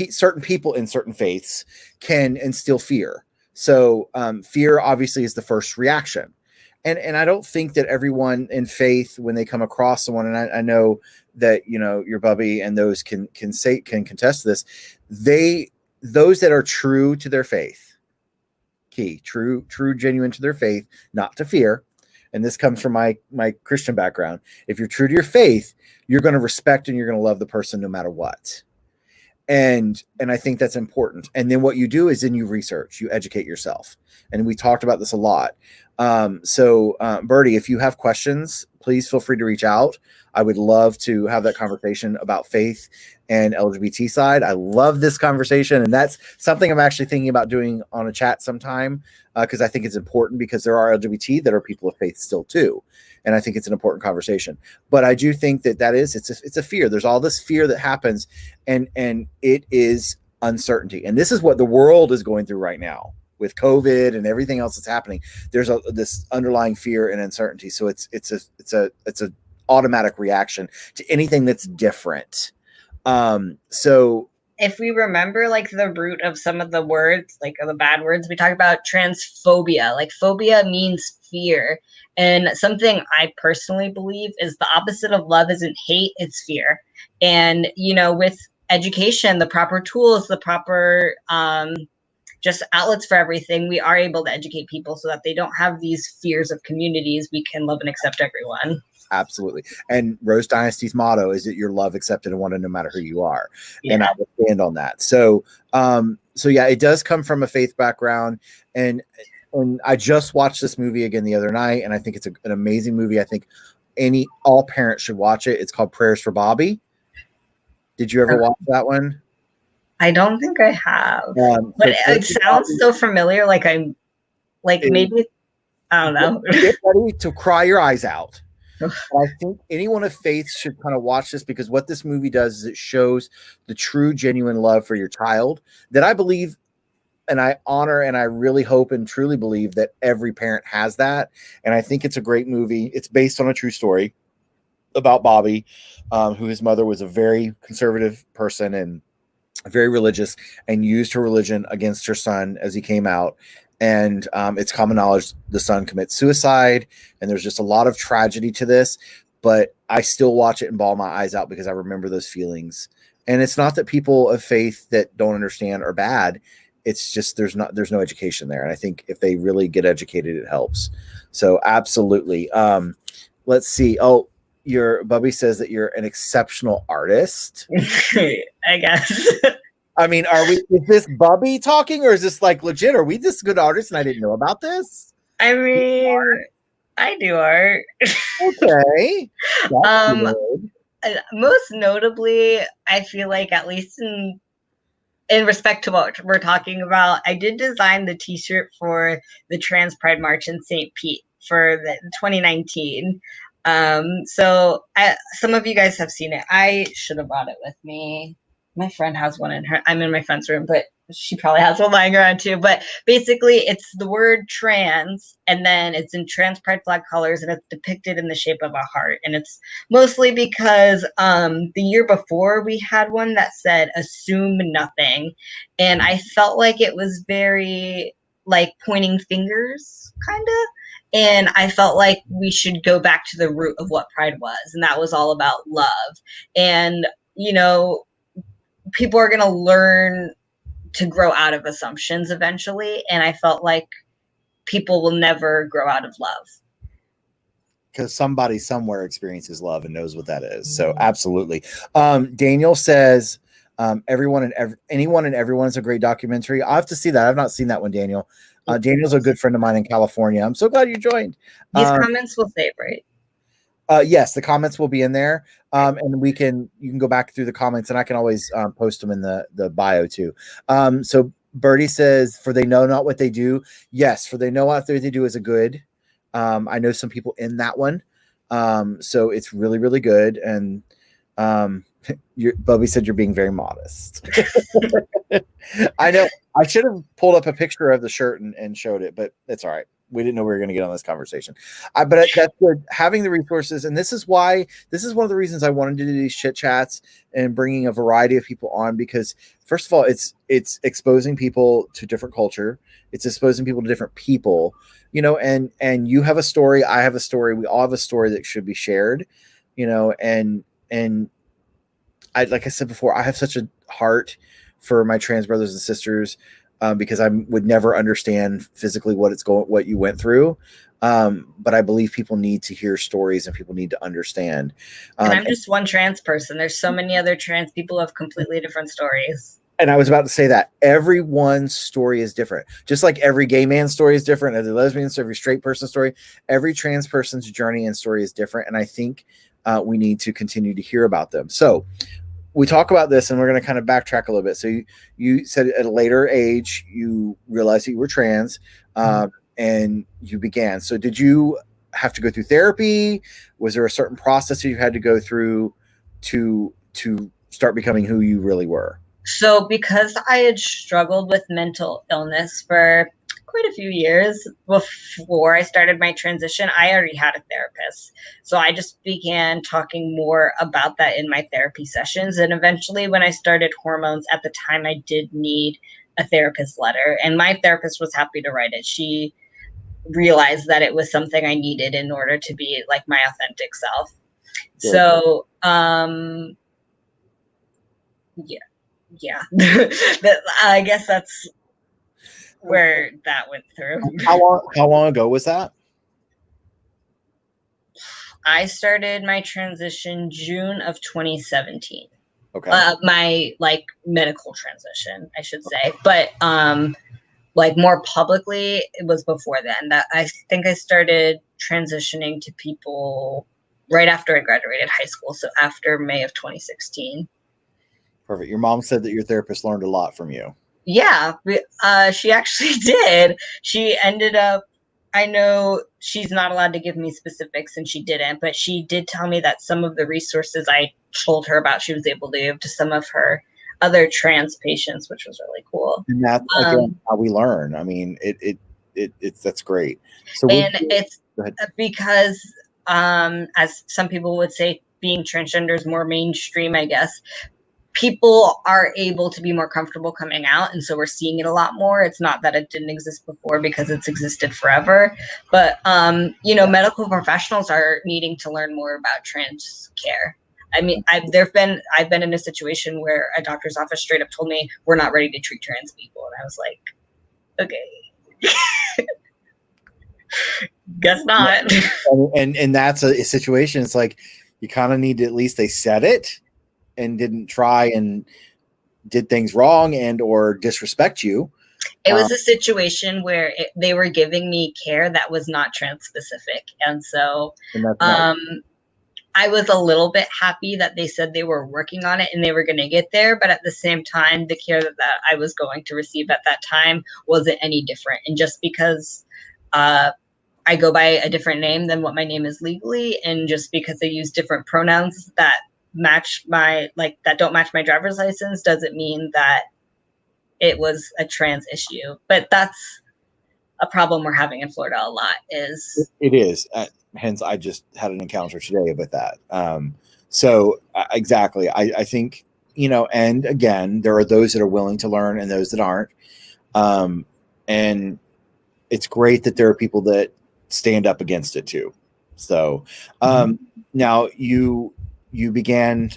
certain people in certain faiths can instill fear. So fear obviously is the first reaction. And I don't think that everyone in faith, when they come across someone, and I know that, you know, your Bubby and those can contest this, those that are true to their faith, true, genuine to their faith, not to fear. And this comes from my Christian background. If you're true to your faith, you're going to respect and you're going to love the person no matter what. And I think that's important. And then what you do is then you research, you educate yourself. And we talked about this a lot. So Birdie, if you have questions, please feel free to reach out. I would love to have that conversation about faith and LGBT side. I love this conversation. And that's something I'm actually thinking about doing on a chat sometime, because I think it's important, because there are LGBT that are people of faith still too. And I think it's an important conversation. But I do think that it's a fear. There's all this fear that happens, and it is uncertainty. And this is what the world is going through right now with COVID and everything else that's happening. There's this underlying fear and uncertainty. So it's a automatic reaction to anything that's different. So if we remember, like, the root of some of the words, like the bad words, we talk about transphobia. Like, phobia means fear. And something I personally believe is the opposite of love isn't hate, it's fear. And, you know, with education, the proper tools, the proper just outlets for everything, we are able to educate people so that they don't have these fears of communities. We can love and accept everyone. Absolutely. And Rose Dynasty's motto is that your love, accepted, and wanted no matter who you are. Yeah. And I will stand on that. So yeah, it does come from a faith background. And I just watched this movie again the other night, and I think it's an amazing movie. I think all parents should watch it. It's called Prayers for Bobby. Did you ever watch that one? I don't think I have, but it sounds so familiar. Like maybe, I don't know. Get ready to cry your eyes out. I think anyone of faith should kind of watch this, because what this movie does is it shows the true, genuine love for your child that I believe, and I honor, and I really hope and truly believe that every parent has that. And I think it's a great movie. It's based on a true story about Bobby, who his mother was a very conservative person and very religious, and used her religion against her son as he came out. And it's common knowledge the son commits suicide, and there's just a lot of tragedy to this. But I still watch it and bawl my eyes out because I remember those feelings. And it's not that people of faith that don't understand are bad. It's just there's no education there. And I think if they really get educated, it helps. So absolutely. Let's see. Oh, Bubby says that you're an exceptional artist. I guess. I mean, is this Bubby talking, or is this like legit? Are we this good artists and I didn't know about this? I mean, I do art. Okay. Most notably, I feel like, at least in respect to what we're talking about, I did design the t-shirt for the Trans Pride March in St. Pete for the 2019. So some of you guys have seen it. I should have brought it with me. My friend has one I'm in my friend's room, but she probably has one lying around too. But basically it's the word trans, and then it's in trans pride flag colors, and it's depicted in the shape of a heart. And it's mostly because the year before we had one that said assume nothing. And I felt like it was very like pointing fingers kind of. And I felt like we should go back to the root of what pride was. And that was all about love. And, people are going to learn to grow out of assumptions eventually. And I felt like people will never grow out of love. Because somebody somewhere experiences love and knows what that is. So absolutely. Daniel says, anyone and everyone is a great documentary. I have to see that. I've not seen that one, Daniel. Daniel's a good friend of mine in California. I'm so glad you joined. These comments will save, right? Yes, the comments will be in there. And you can go back through the comments, and I can always post them in the bio too. So Birdie says, for they know not what they do. Yes, for they know what they do is a good. I know some people in that one. So it's really, really good. And Bubby said you're being very modest. I know I should have pulled up a picture of the shirt and showed it, but it's all right. We didn't know we were going to get on this conversation. But that's good. Having the resources. And this is one of the reasons I wanted to do these chit chats and bringing a variety of people on, because first of all, it's exposing people to different culture. It's exposing people to different people, and you have a story. I have a story. We all have a story that should be shared, and I, like I said before, I have such a heart for my trans brothers and sisters, because I would never understand physically what you went through. But I believe people need to hear stories and people need to understand. And I'm just one trans person. There's so many other trans people who have completely different stories. And I was about to say that everyone's story is different. Just like every gay man's story is different, every lesbian story, every straight person's story, every trans person's journey and story is different. And I think we need to continue to hear about them. So we talk about this, and we're going to kind of backtrack a little bit. So you said at a later age, you realized that you were trans, and you began. So did you have to go through therapy? Was there a certain process that you had to go through to start becoming who you really were? So because I had struggled with mental illness for quite a few years before I started my transition, I already had a therapist. So I just began talking more about that in my therapy sessions. And eventually, when I started hormones, at the time, I did need a therapist letter. And my therapist was happy to write it. She realized that it was something I needed in order to be like my authentic self. So Yeah. I guess that's where that went through. How long ago was that? I started my transition June of 2017. Okay. My like medical transition, I should say, but like more publicly, it was before then. That I think I started transitioning to people right after I graduated high school, so after May of 2016. Perfect. Your mom said that your therapist learned a lot from you. Yeah, she actually did. She ended up, I know she's not allowed to give me specifics and she didn't, but she did tell me that some of the resources I told her about, she was able to give to some of her other trans patients, which was really cool. And that's again how we learn. I mean, it's that's great. So and it's because as some people would say, being transgender is more mainstream, I guess. People are able to be more comfortable coming out, and so we're seeing it a lot more. It's not that it didn't exist before, because it's existed forever, but medical professionals are needing to learn more about trans care. I mean, I've been in a situation where a doctor's office straight up told me we're not ready to treat trans people, and I was like, okay. Guess not. And that's a situation. It's like you kind of need to, at least they said it and didn't try and did things wrong and or disrespect you. It was a situation where they were giving me care that was not trans specific, and so I was a little bit happy that they said they were working on it and they were going to get there, but at the same time, the care that I was going to receive at that time wasn't any different. And just because I go by a different name than what my name is legally, and just because I use different pronouns that don't match my driver's license, doesn't mean that it was a trans issue. But that's a problem we're having in Florida a lot. It is. Hence, I just had an encounter today about that. So exactly, I think, and again, there are those that are willing to learn and those that aren't. And it's great that there are people that stand up against it too. So now you began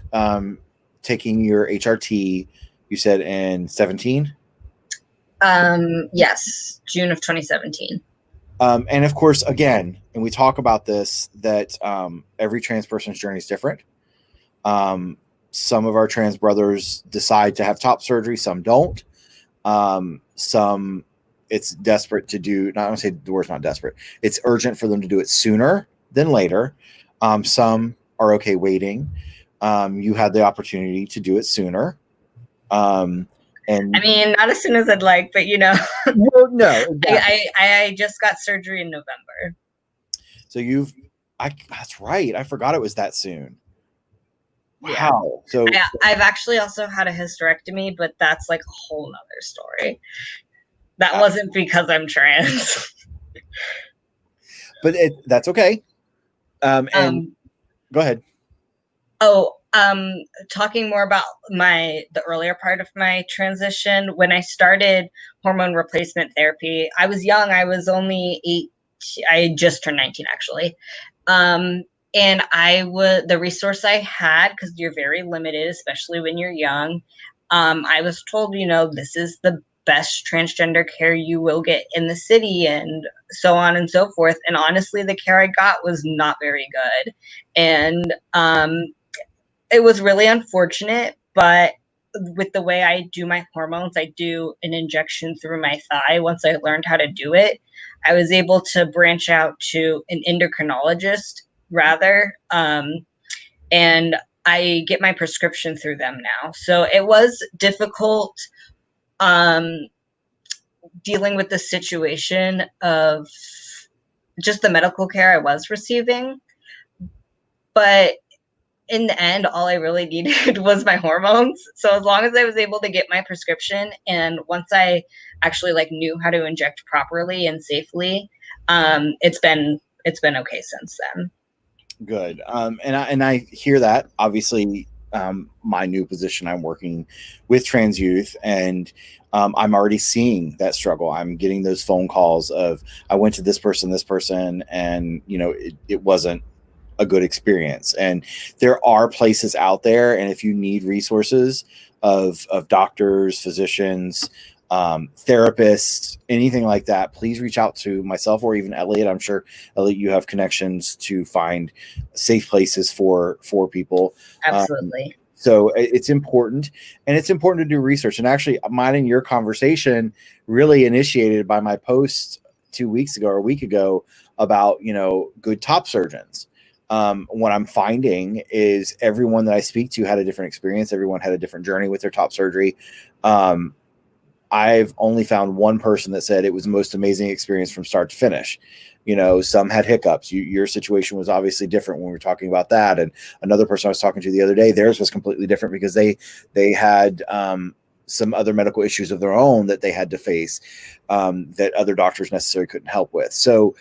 taking your HRT, you said in 17? Yes, June of 2017. And of course, again, and we talk about this, that every trans person's journey is different. Some of our trans brothers decide to have top surgery, some don't. Some it's desperate to do, not want to say the word's not desperate, it's urgent for them to do it sooner than later. Some are okay waiting. You had the opportunity to do it sooner. And I mean, not as soon as I'd like, but well, no, exactly. I just got surgery in November. So that's right. I forgot it was that soon. Yeah. Wow. So I've actually also had a hysterectomy, but that's like a whole nother story. That wasn't because I'm trans. But that's okay. And go ahead. Talking more about the earlier part of my transition, when I started hormone replacement therapy, I was young. I was only 8. I just turned 19 actually. And the resource I had, because you're very limited, especially when you're young. I was told, this is the best transgender care you will get in the city, and so on and so forth. And honestly, the care I got was not very good. And, it was really unfortunate, but with the way I do my hormones, I do an injection through my thigh. Once I learned how to do it, I was able to branch out to an endocrinologist rather. And I get my prescription through them now. So it was difficult dealing with the situation of just the medical care I was receiving. But in the end, all I really needed was my hormones. So as long as I was able to get my prescription, and once I actually knew how to inject properly and safely, it's been okay since then. Good. And I hear that. Obviously, my new position, I'm working with trans youth, and I'm already seeing that struggle. I'm getting those phone calls of, I went to this person, and it wasn't a good experience. And there are places out there, and if you need resources, of doctors, physicians, therapists, anything like that, please reach out to myself or even Elliott. I'm sure, Elliott, you have connections to find safe places for people. Absolutely. So it's important, and it's important to do research. And actually, mine and your conversation really initiated by my post 2 weeks ago or a week ago about, good top surgeons. What I'm finding is everyone that I speak to had a different experience. Everyone had a different journey with their top surgery. I've only found one person that said it was the most amazing experience from start to finish. Some had hiccups. Your situation was obviously different when we were talking about that. And another person I was talking to the other day, theirs was completely different because they had some other medical issues of their own that they had to face that other doctors necessarily couldn't help with. So,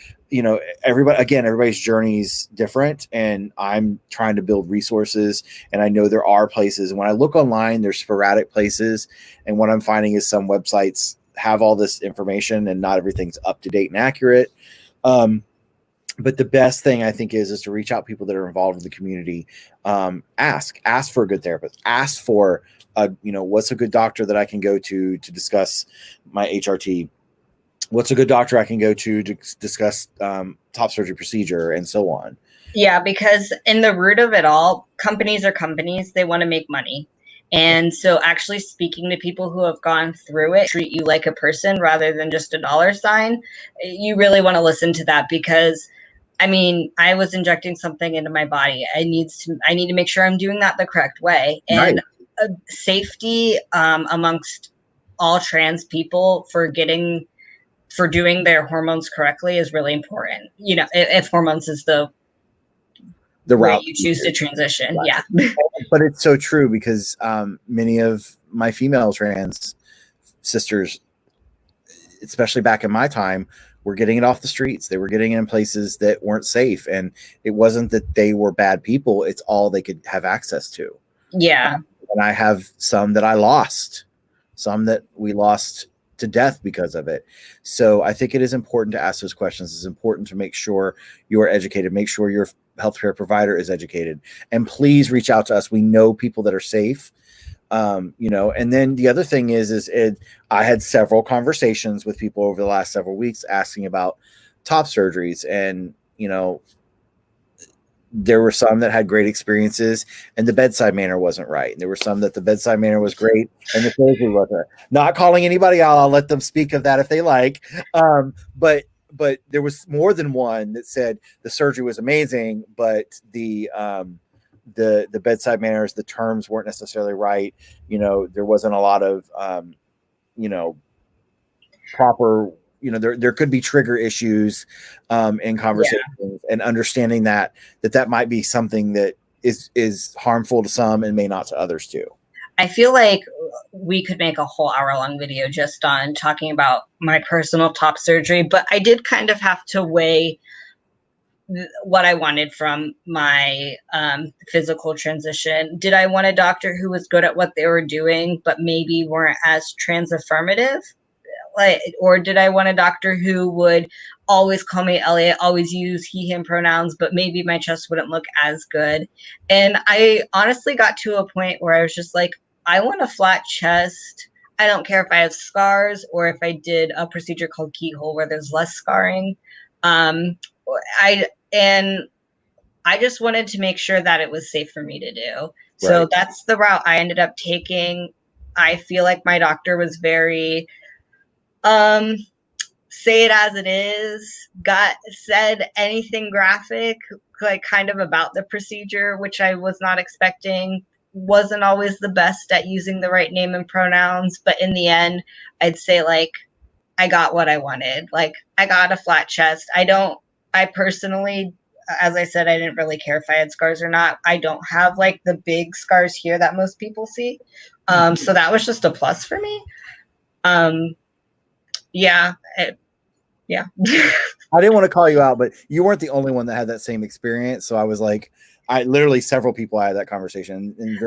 everybody's journey is different, and I'm trying to build resources. And I know there are places. And when I look online, there's sporadic places. And what I'm finding is some websites have all this information and not everything's up to date and accurate. But the best thing I think is to reach out people that are involved in the community. Ask for a good therapist. Ask for what's a good doctor that I can go to discuss my HRT. What's a good doctor I can go to discuss top surgery procedure and so on. Yeah, because in the root of it all, companies are companies. They want to make money. And so actually speaking to people who have gone through it, treat you like a person rather than just a dollar sign, you really want to listen to that, because I was injecting something into my body. I need to make sure I'm doing that the correct way. And safety amongst all trans people for doing their hormones correctly is really important. If hormones is the route you choose to transition. Right. Yeah. But it's so true, because many of my female trans sisters, especially back in my time, were getting it off the streets. They were getting it in places that weren't safe. And it wasn't that they were bad people. It's all they could have access to. Yeah. And I have some that I lost, some that we lost to death because of it. So I think it is important to ask those questions. It's important to make sure you are educated, make sure your healthcare provider is educated, and please reach out to us. We know people that are safe. And then the other thing is I had several conversations with people over the last several weeks asking about top surgeries, and, there were some that had great experiences and the bedside manner wasn't right. And there were some that the bedside manner was great and the surgery wasn't. Not calling anybody out. I'll let them speak of that if they like. But there was more than one that said the surgery was amazing, but the bedside manners, the terms weren't necessarily right. There wasn't a lot of, proper, there could be trigger issues in conversations, and understanding that might be something that is harmful to some and may not to others too. I feel like we could make a whole hour-long video just on talking about my personal top surgery, but I did kind of have to weigh what I wanted from my physical transition. Did I want a doctor who was good at what they were doing, but maybe weren't as trans affirmative? Or did I want a doctor who would always call me Elliot, always use he, him pronouns, but maybe my chest wouldn't look as good? And I honestly got to a point where I was just like, I want a flat chest. I don't care if I have scars or if I did a procedure called keyhole where there's less scarring. I just wanted to make sure that it was safe for me to do. Right. So that's the route I ended up taking. I feel like my doctor was very, say it as it is, said anything graphic, like kind of about the procedure, which I was not expecting. Wasn't always the best at using the right name and pronouns, but in the end, I'd say like, I got what I wanted. Like I got a flat chest. I personally, as I said, I didn't really care if I had scars or not. I don't have like the big scars here that most people see. So that was just a plus for me. Yeah. I didn't want to call you out, but you weren't the only one that had that same experience. So I was like, several people I had that conversation. And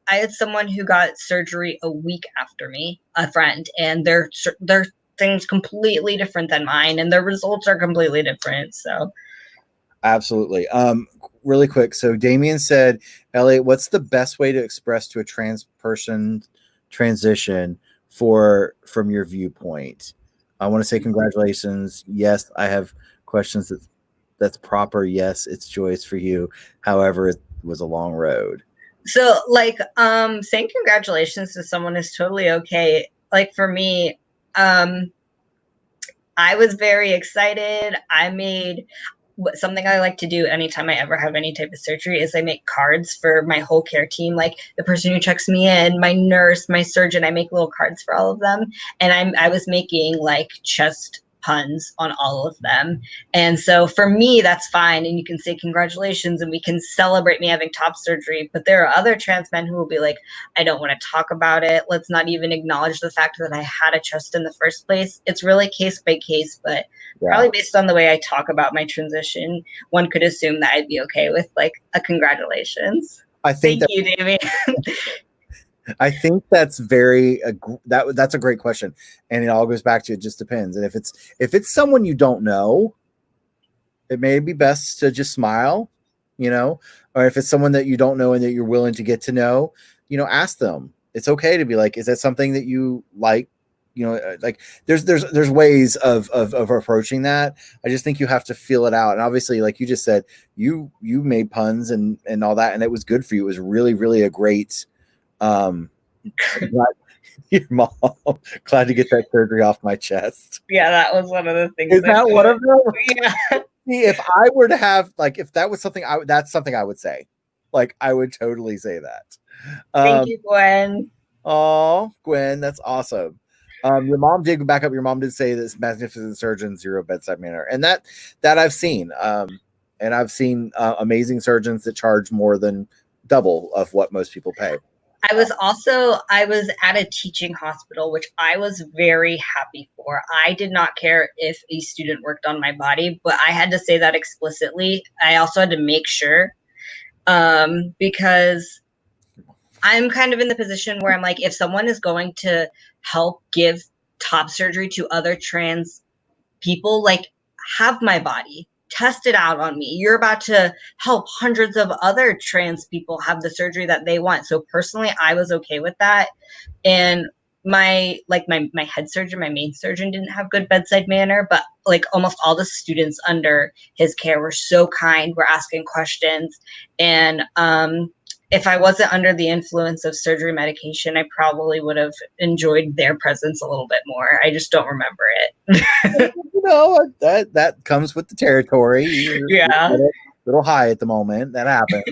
I had someone who got surgery a week after me, a friend, and their things completely different than mine, and their results are completely different. So, absolutely. really quick. So Damien said, Elliot, what's the best way to express to a trans person transition from your viewpoint? I want to say congratulations. Yes, I have questions that's proper. Yes, it's joyous for you. However, it was a long road. So like saying congratulations to someone is totally okay. Like for me, I was very excited. I made something I like to do anytime I ever have any type of surgery is I make cards for my whole care team, like the person who checks me in, my nurse, my surgeon. I make little cards for all of them, and I was making like chest puns on all of them. And so for me, that's fine. And you can say congratulations and we can celebrate me having top surgery. But there are other trans men who will be like, I don't want to talk about it. Let's not even acknowledge the fact that I had a chest in the first place. It's really case by case, but probably based on the way I talk about my transition, one could assume that I'd be okay with like a congratulations. Thank you, Damien. I think that's that's a great question, and it all goes back to it just depends. And if it's someone you don't know, it may be best to just smile, or if it's someone that you don't know and that you're willing to get to know, ask them. It's okay to be like, is that something that you like? Like there's ways of approaching that. I just think you have to feel it out. And obviously, like you just said, you made puns and all that, and it was good for you. It was really, really a great. Your mom, glad to get that surgery off my chest. Yeah, that was one of the things. Is that one of them? Yeah. See, if I were to have, like, if that was something, that's something I would say. Like, I would totally say that. Thank you, Gwen. Oh, Gwen, that's awesome. Your mom did back up. Your mom did say this magnificent surgeon, zero bedside manner, and that I've seen. And I've seen amazing surgeons that charge more than double of what most people pay. I was at a teaching hospital, which I was very happy for. I did not care if a student worked on my body, but I had to say that explicitly. I also had to make sure, because I'm kind of in the position where I'm like, if someone is going to help give top surgery to other trans people, like, have my body. Test it out on me. You're about to help hundreds of other trans people have the surgery that they want. So personally, I was okay with that. And my head surgeon, my main surgeon, didn't have good bedside manner, but like almost all the students under his care were so kind, were asking questions. And if I wasn't under the influence of surgery medication, I probably would have enjoyed their presence a little bit more. I just don't remember it. That comes with the territory. You're a little high at the moment. That happens.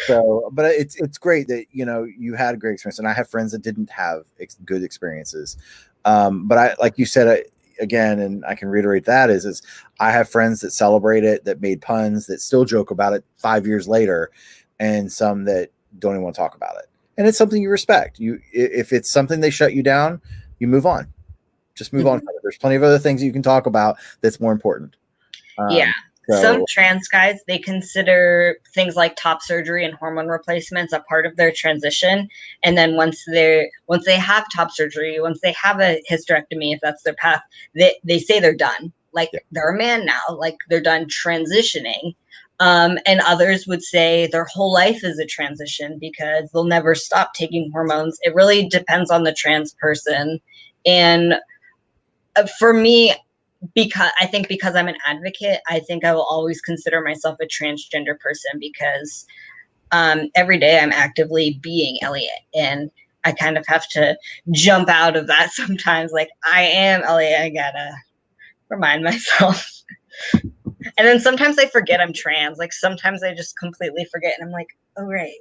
So, but it's great that you had a great experience, and I have friends that didn't have good experiences. But I, like you said again, and I can reiterate that is I have friends that celebrate it, that made puns, that still joke about it 5 years later, and some that don't even want to talk about it. And it's something you respect. If it's something they shut you down, you move on. Just move on. There's plenty of other things you can talk about that's more important. Some trans guys, they consider things like top surgery and hormone replacements a part of their transition. And then once they have top surgery, once they have a hysterectomy, if that's their path, they say they're done. Like they're a man now, like they're done transitioning. And others would say their whole life is a transition because they'll never stop taking hormones. It really depends on the trans person. And for me, because I'm an advocate, I think I will always consider myself a transgender person because every day I'm actively being Elliot, and I kind of have to jump out of that sometimes. Like, I am Elliot, I gotta remind myself. And then sometimes I forget I'm trans. Like, sometimes I just completely forget, and I'm like, oh right.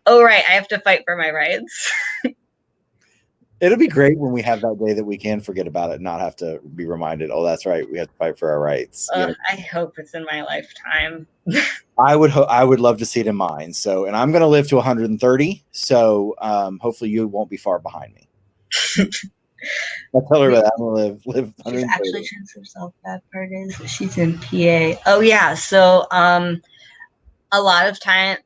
Oh right, I have to fight for my rights. It'll be great when we have that day that we can forget about it and not have to be reminded, oh, that's right, we have to fight for our rights. I hope it's in my lifetime. I would love to see it in mine. So, and I'm going to live to 130. So hopefully you won't be far behind me. I'll tell her that I'm going to live. She's actually trans herself. Bad part is she's in PA. Oh yeah. So a lot of time,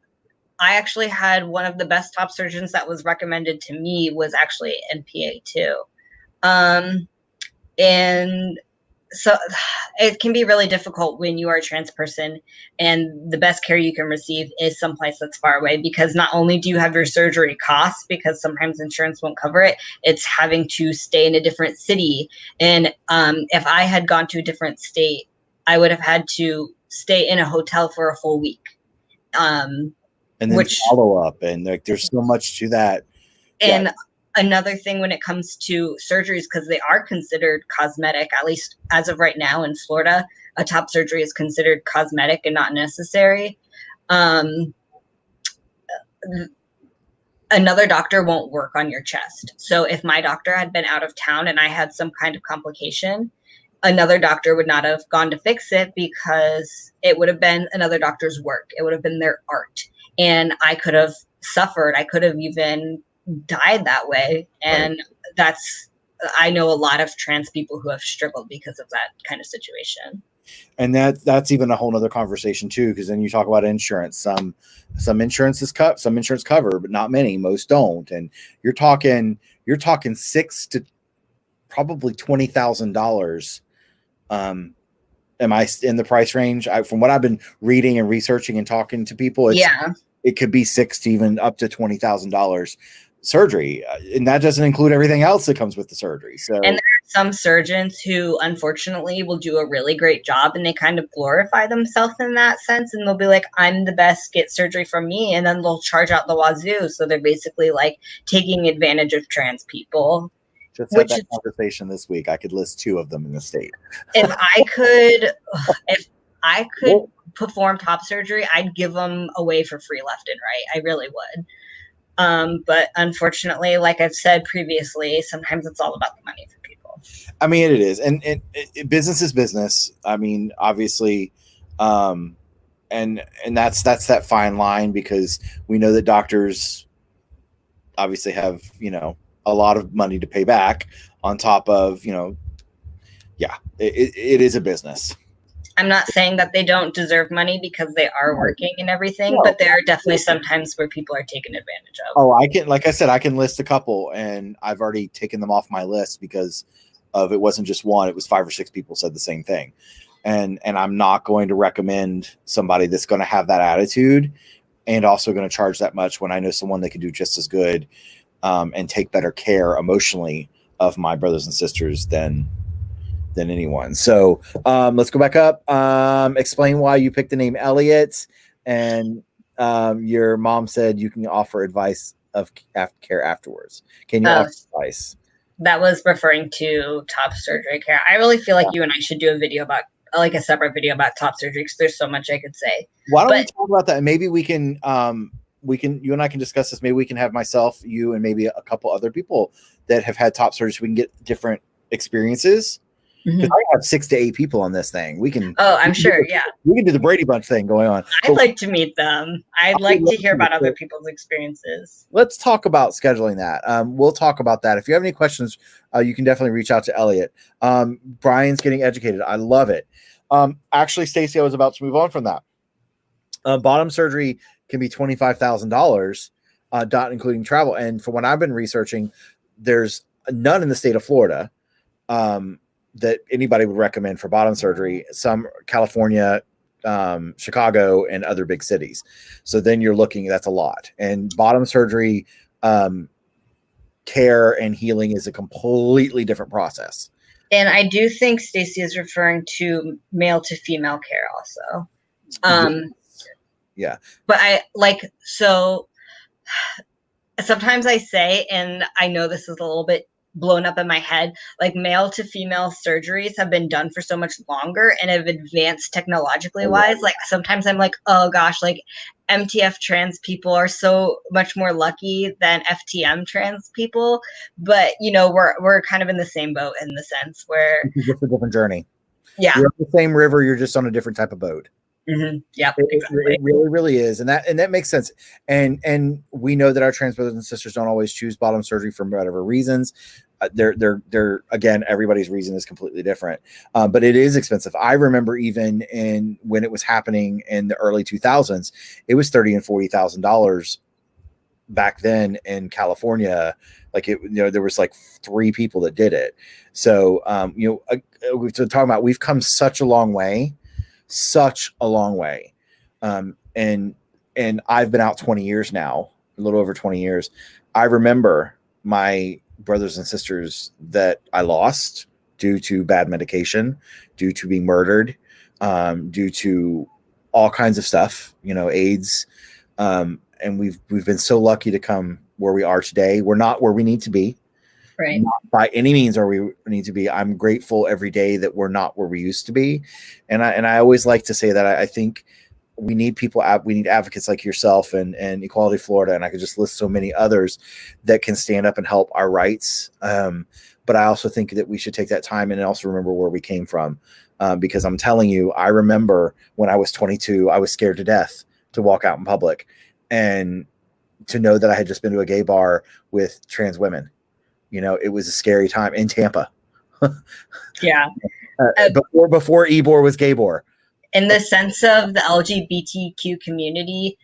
I actually had one of the best top surgeons that was recommended to me was actually NPA too. And so it can be really difficult when you are a trans person and the best care you can receive is someplace that's far away, because not only do you have your surgery costs, because sometimes insurance won't cover it, it's having to stay in a different city. And if I had gone to a different state, I would have had to stay in a hotel for a full week. And then follow up, and like there's so much to that. And another thing when it comes to surgeries, because they are considered cosmetic, at least as of right now in Florida, a top surgery is considered cosmetic and not necessary. Another doctor won't work on your chest. So if my doctor had been out of town and I had some kind of complication, another doctor would not have gone to fix it, because it would have been another doctor's work. It would have been their art. And I could have suffered. I could have even died that way. And I know a lot of trans people who have struggled because of that kind of situation. And that's even a whole nother conversation too, because then you talk about insurance. Some insurances some insurance cover, but not many. Most don't. And you're talking $6,000 to probably $20,000. Am I in the price range? From what I've been reading and researching and talking to people, it could be $6,000 to even up to $20,000 surgery, and that doesn't include everything else that comes with the surgery. So, and there are some surgeons who unfortunately will do a really great job, and they kind of glorify themselves in that sense, and they'll be like, I'm the best, get surgery from me, and then they'll charge out the wazoo. So they're basically like taking advantage of trans people. Just had that conversation this week. I could list 2 of them in the state. If I could perform top surgery, I'd give them away for free left and right. I really would. But unfortunately, like I've said previously, sometimes it's all about the money for people. I mean, it is. And business is business. I mean, obviously, and that's that fine line, because we know that doctors obviously have, a lot of money to pay back on top of, it is a business. I'm not saying that they don't deserve money, because they are working and everything, but there are definitely some times where people are taken advantage of. Oh, I can list a couple, and I've already taken them off my list because of, it wasn't just one, it was 5 or 6 people said the same thing. And I'm not going to recommend somebody that's going to have that attitude and also going to charge that much when I know someone that can do just as good and take better care emotionally of my brothers and sisters than anyone. So let's go back up. Explain why you picked the name Elliott, and your mom said you can offer advice of care afterwards. Can you offer advice? That was referring to top surgery care. I really feel like you and I should do a video about, like a separate video about top surgery, because there's so much I could say. Why don't we talk about that? And maybe we can you and I can discuss this. Maybe we can have myself, you, and maybe a couple other people that have had top surgery, so we can get different experiences. Because I have 6 to 8 people on this thing. We can. Oh, I'm sure. Yeah. We can do the Brady Bunch thing going on. I'd like to meet them. I'd like to hear about other people's experiences. Let's talk about scheduling that. We'll talk about that. If you have any questions, you can definitely reach out to Elliott. Brian's getting educated. I love it. Actually, Stacey, I was about to move on from that. Bottom surgery can be $25,000, not including travel. And from what I've been researching, there's none in the state of Florida that anybody would recommend for bottom surgery. Some California, Chicago, and other big cities. So then you're looking, that's a lot. And bottom surgery care and healing is a completely different process. And I do think Stacey is referring to male to female care also. Yeah. But sometimes I say, and I know this is a little bit blown up in my head, like male to female surgeries have been done for so much longer and have advanced technologically wise. Like sometimes I'm like, oh gosh, like MTF trans people are so much more lucky than FTM trans people. But we're kind of in the same boat in the sense where it's just a different journey. Yeah. You're on the same river, you're just on a different type of boat. Mm-hmm. Yeah, exactly. It really, really is, and that makes sense. And we know that our trans brothers and sisters don't always choose bottom surgery for whatever reasons. They're again, everybody's reason is completely different, but it is expensive. I remember even when it was happening in the early 2000s, it was $30,000 and $40,000 back then in California, like there was like 3 people that did it. So, we've been talking about, we've come such a long way. And I've been out 20 years now, a little over 20 years. I remember my brothers and sisters that I lost due to bad medication, due to being murdered, due to all kinds of stuff, AIDS. And we've been so lucky to come where we are today. We're not where we need to be. Right. Not by any means are we need to be. I'm grateful every day that we're not where we used to be. And I always like to say that I think we need people, we need advocates like yourself and Equality Florida, and I could just list so many others that can stand up and help our rights. But I also think that we should take that time and also remember where we came from. Because I'm telling you, I remember when I was 22, I was scared to death to walk out in public and to know that I had just been to a gay bar with trans women. It was a scary time in Tampa. Yeah. Before Ebor was Gaybor. In the sense of the LGBTQ community,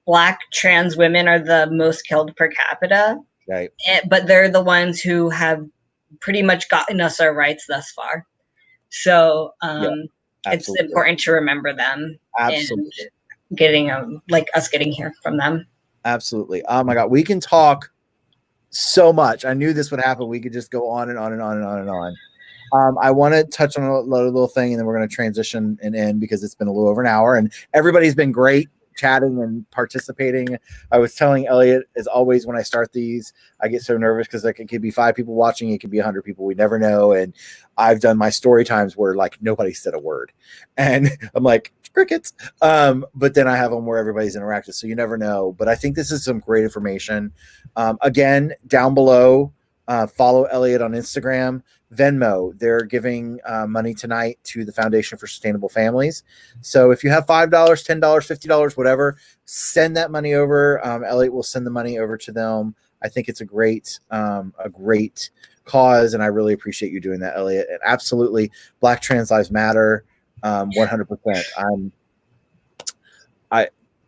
Black trans women are the most killed per capita. Right. But they're the ones who have pretty much gotten us our rights thus far. So it's important to remember them. Absolutely. And getting us getting here from them. Absolutely. Oh my God. We can talk so much. I knew this would happen. We could just go on and on and on and on and on. I want to touch on a little thing, and then we're going to transition and end because it's been a little over an hour, and everybody's been great chatting and participating. I was telling Elliot, as always, when I start these, I get so nervous because like it could be 5 people watching, it could be 100 people. We never know. And I've done my story times where like nobody said a word, and I'm like crickets. But then I have them where everybody's interactive, so you never know. But I think this is some great information. Again, down below, follow Elliot on Instagram. Venmo, they're giving money tonight to the Foundation for Sustainable Families. So if you have $5, $10, $50, whatever, send that money over. Elliot will send the money over to them. I think it's a great cause, and I really appreciate you doing that, Elliot. And absolutely, Black trans lives matter. 100%.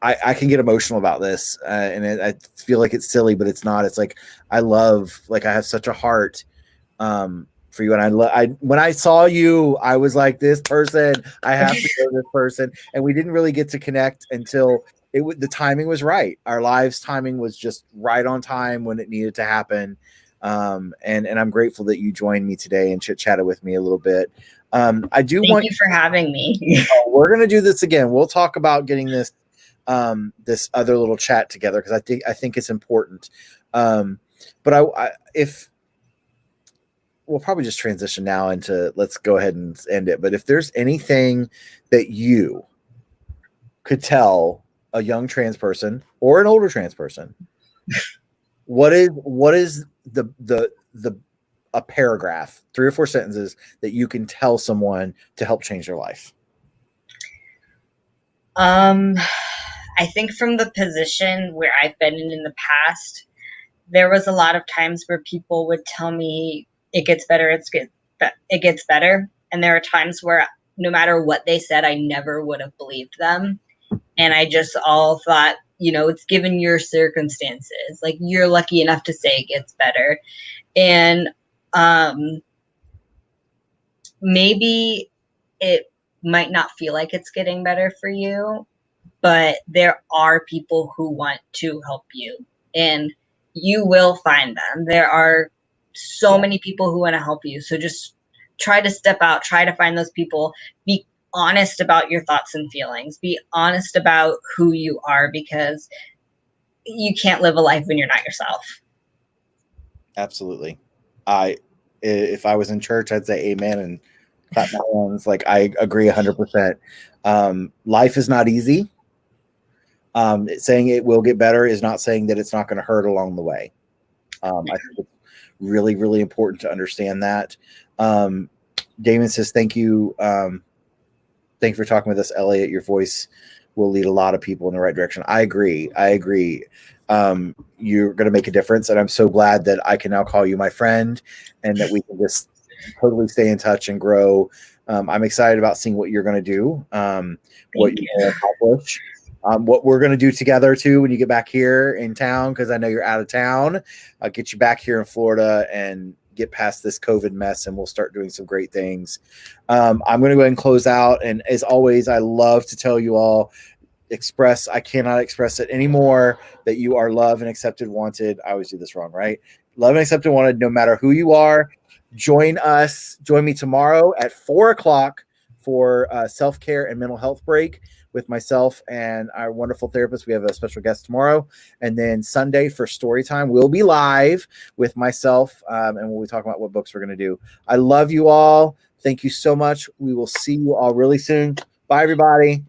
I can get emotional about this, and I feel like it's silly, but it's not. It's like I have such a heart for you, and when I saw you, I was like, this person, I have to know this person, and we didn't really get to connect until the timing was right. Our lives' timing was just right on time when it needed to happen, and I'm grateful that you joined me today and chit-chatted with me a little bit. Thank you for having me. We're gonna do this again. We'll talk about getting this other little chat together because I think it's important. But if we'll probably just transition now into, let's go ahead and end it. But if there's anything that you could tell a young trans person or an older trans person, what is a paragraph, 3 or 4 sentences that you can tell someone to help change their life? I think from the position where I've been in the past, there was a lot of times where people would tell me it gets better, it gets better. And there are times where no matter what they said, I never would have believed them. And I just all thought, it's given your circumstances. Like, you're lucky enough to say it gets better. And maybe it might not feel like it's getting better for you, but there are people who want to help you, and you will find them. There are so many people who want to help you. So just try to step out, try to find those people, be honest about your thoughts and feelings, be honest about who you are, because you can't live a life when you're not yourself. Absolutely. If I was in church, I'd say amen and clap my hands. Like, I agree 100%. Life is not easy. Saying it will get better is not saying that it's not going to hurt along the way. I think it's really, really important to understand that. Damon says, thank you. Thank you for talking with us, Elliot. Your voice will lead a lot of people in the right direction. I agree. You're going to make a difference. And I'm so glad that I can now call you my friend and that we can just totally stay in touch and grow. I'm excited about seeing what you're going to do, what you will accomplish. what we're going to do together too when you get back here in town, because I know you're out of town. I'll get you back here in Florida and get past this COVID mess, and we'll start doing some great things. I'm going to go ahead and close out. And as always, I love to tell you all, I cannot express it anymore, that you are loved and accepted, wanted. I always do this wrong, right? Loved and accepted, wanted, no matter who you are. Join me tomorrow at 4:00 for self-care and mental health break with myself and our wonderful therapist. We have a special guest tomorrow. And then Sunday for story time, we'll be live with myself, and we'll be talking about what books we're going to do. I love you all. Thank you so much. We will see you all really soon. Bye, everybody.